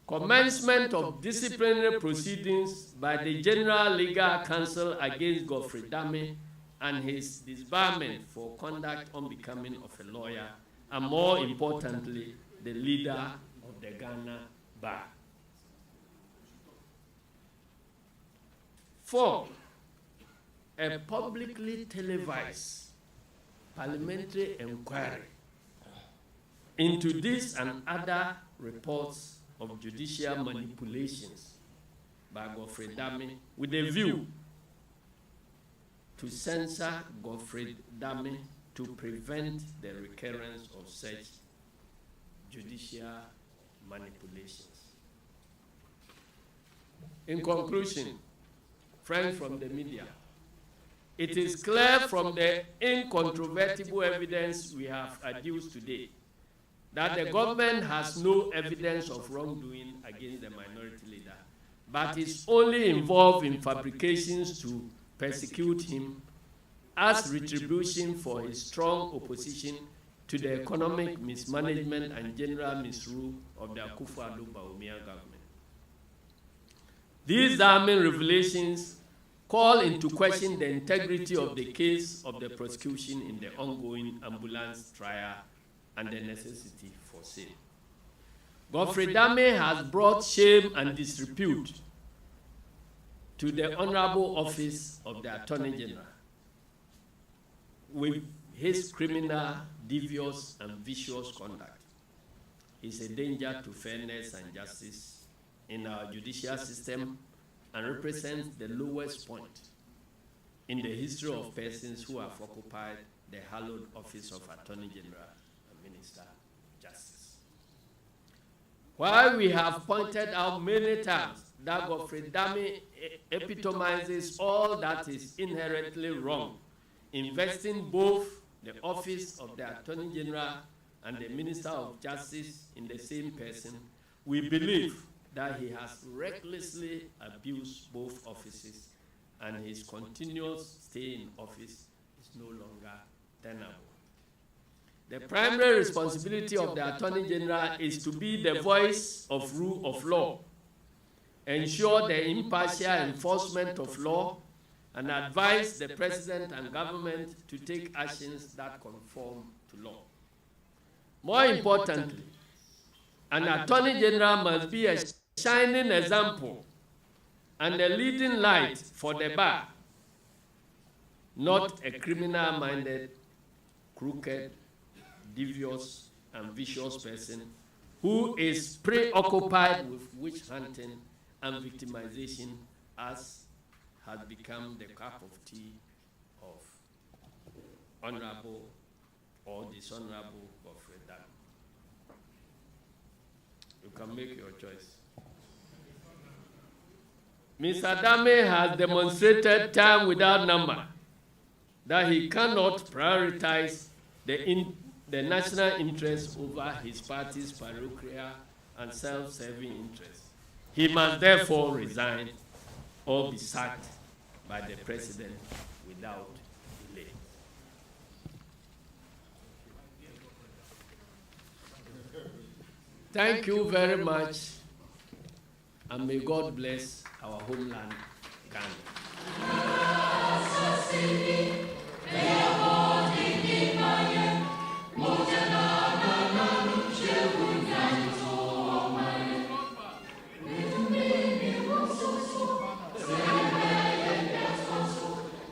Commencement of disciplinary proceedings by the General Legal Counsel against Godfrey Dame and his disbarment for conduct unbecoming of a lawyer, and more importantly, the leader of the Ghana Bar. 4. A publicly televised parliamentary inquiry into this and other reports of judicial manipulations by Godfrey Dame with a view to censor Godfrey Dame to prevent the recurrence of such judicial manipulations. In conclusion, friends from the media, it is clear from the incontrovertible evidence we have adduced today that the government has no evidence of wrongdoing against the minority leader, but is only involved in fabrications to persecute him as retribution for his strong opposition to the economic mismanagement and general misrule of the Akufo-Addo-Bawumia government. These damning revelations call into question the integrity of the case of the prosecution in the ongoing ambulance trial and the necessity for same. Godfrey Dame has brought shame and disrepute to the honorable office of the Attorney General with his criminal, devious, and vicious conduct. He is a danger to fairness and justice in our judicial system and represents the lowest point in the history of persons who have occupied the hallowed office of Attorney General and Minister of Justice. While we have pointed out many times that Godfrey Dame epitomizes all that is inherently wrong, investing both the office of the Attorney General and the Minister of Justice in the same person, we believe that he has recklessly abused both offices and his continuous stay in office is no longer tenable. The primary responsibility of the Attorney General is to be the voice of rule of law, ensure the impartial enforcement of law, and advise the President and government to take actions that conform to law. More importantly, an Attorney General must be a shining example and a leading light for the bar, not a criminal-minded, crooked, devious, and vicious person who is preoccupied with witch hunting and victimization as has become the cup of tea of honorable or dishonorable Godfrey Dame. You can make your choice. Mr. Dame has demonstrated time without number that he cannot prioritize the national interest over his party's parochial and self-serving interests. He must therefore resign or be sacked by the President without delay. Thank you very much, and may God bless our homeland, Ghana.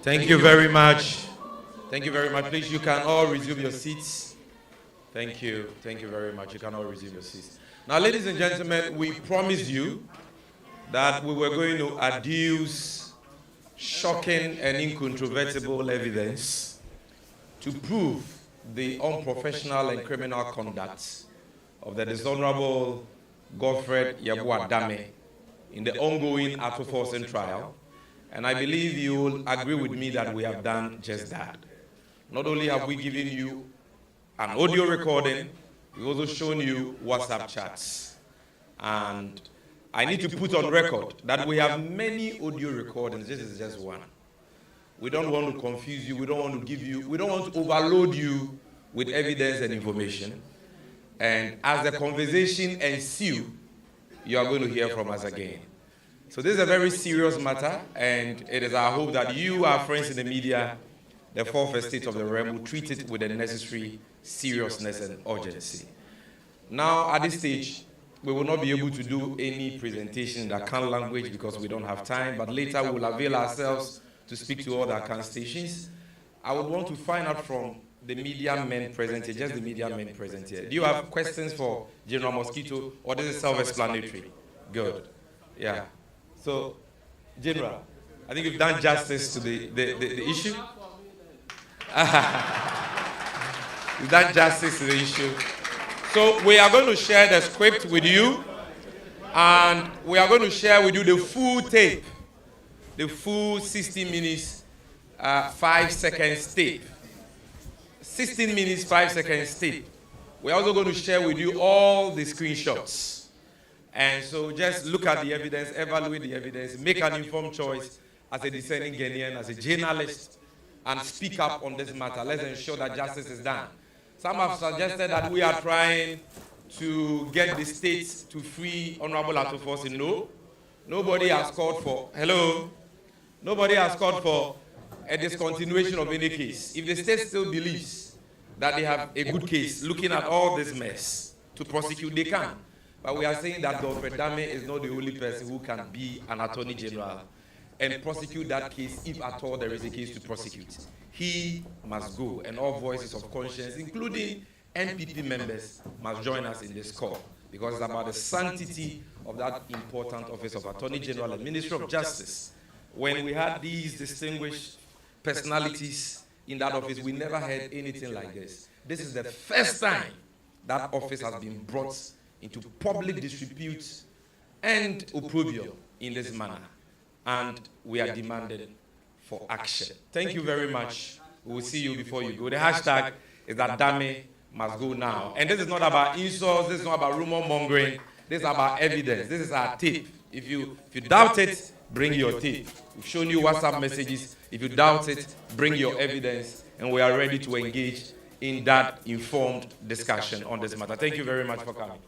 Thank you very much. Thank you very much. Please, you can all resume your seats. Thank you. Thank you very much. You can all resume your seats. Now, ladies and gentlemen, we promised you that we were going to adduce shocking and incontrovertible evidence to prove the unprofessional and criminal conduct of the dishonorable Godfrey Yeboah Dame in the ongoing Ato Forson trial. And I believe you will agree with me that we have done just that. Not only have we given you an audio recording, we've also shown you WhatsApp chats. And I need to put on record that we have many audio recordings. This is just one. We don't want to confuse you. We don't want to give you, we don't want to overload you with evidence and information. And as the conversation ensues, you are going to hear from us again. So this is a very serious matter, and it is our hope that you, our friends in the media, the fourth estate of the realm, will treat it with the necessary seriousness and urgency. Now, at this stage, we will not be able to do any presentation in the Akan language because we don't have time, but later we will avail ourselves to speak to all the Akan stations. I would want to find out from the media men present here, just the media men present here. Do you have questions for General Mosquito, or this is self-explanatory? Good. Yeah. So, General, I think you've done justice to the issue. You've done justice to the issue. So we are going to share the script with you. And we are going to share with you the full tape, the full 16 minutes, 5 seconds tape. 16 minutes, 5 seconds tape. We're also going to share with you all the screenshots. And so just look at the evidence, evaluate the evidence, make an informed choice as a discerning Ghanaian, as a journalist, and speak up on this matter. Let's ensure that justice is done. Some have suggested that we are trying to get the states to free Honorable Ato Forson. No. Nobody has called for, nobody has called for a discontinuation of any case. If the state still believes that they have a good case, looking at all this mess, to prosecute, they can. But we are saying that Dr. Dame is not the only person who can be an attorney general and prosecute that case if at all there is a case to prosecute. He must go, and all voices of conscience, including NPP members, must join us in this call, because it's about the sanctity of that important office of Attorney General and Minister of Justice. When we had these distinguished personalities in that office, we never had anything like this. This is the first time that office has been brought into public disrepute and opprobrium in this manner. And we are demanding for action. Thank you very much. We will see you before you go. The hashtag is that Dame must go now. And this is not about insults, this is not about rumor mongering, this is about evidence. This is our tape. If you doubt it, bring your tape. We've shown you WhatsApp messages. If you doubt it, bring your evidence, and we are ready to engage in that informed discussion on this matter. Thank you very much for coming.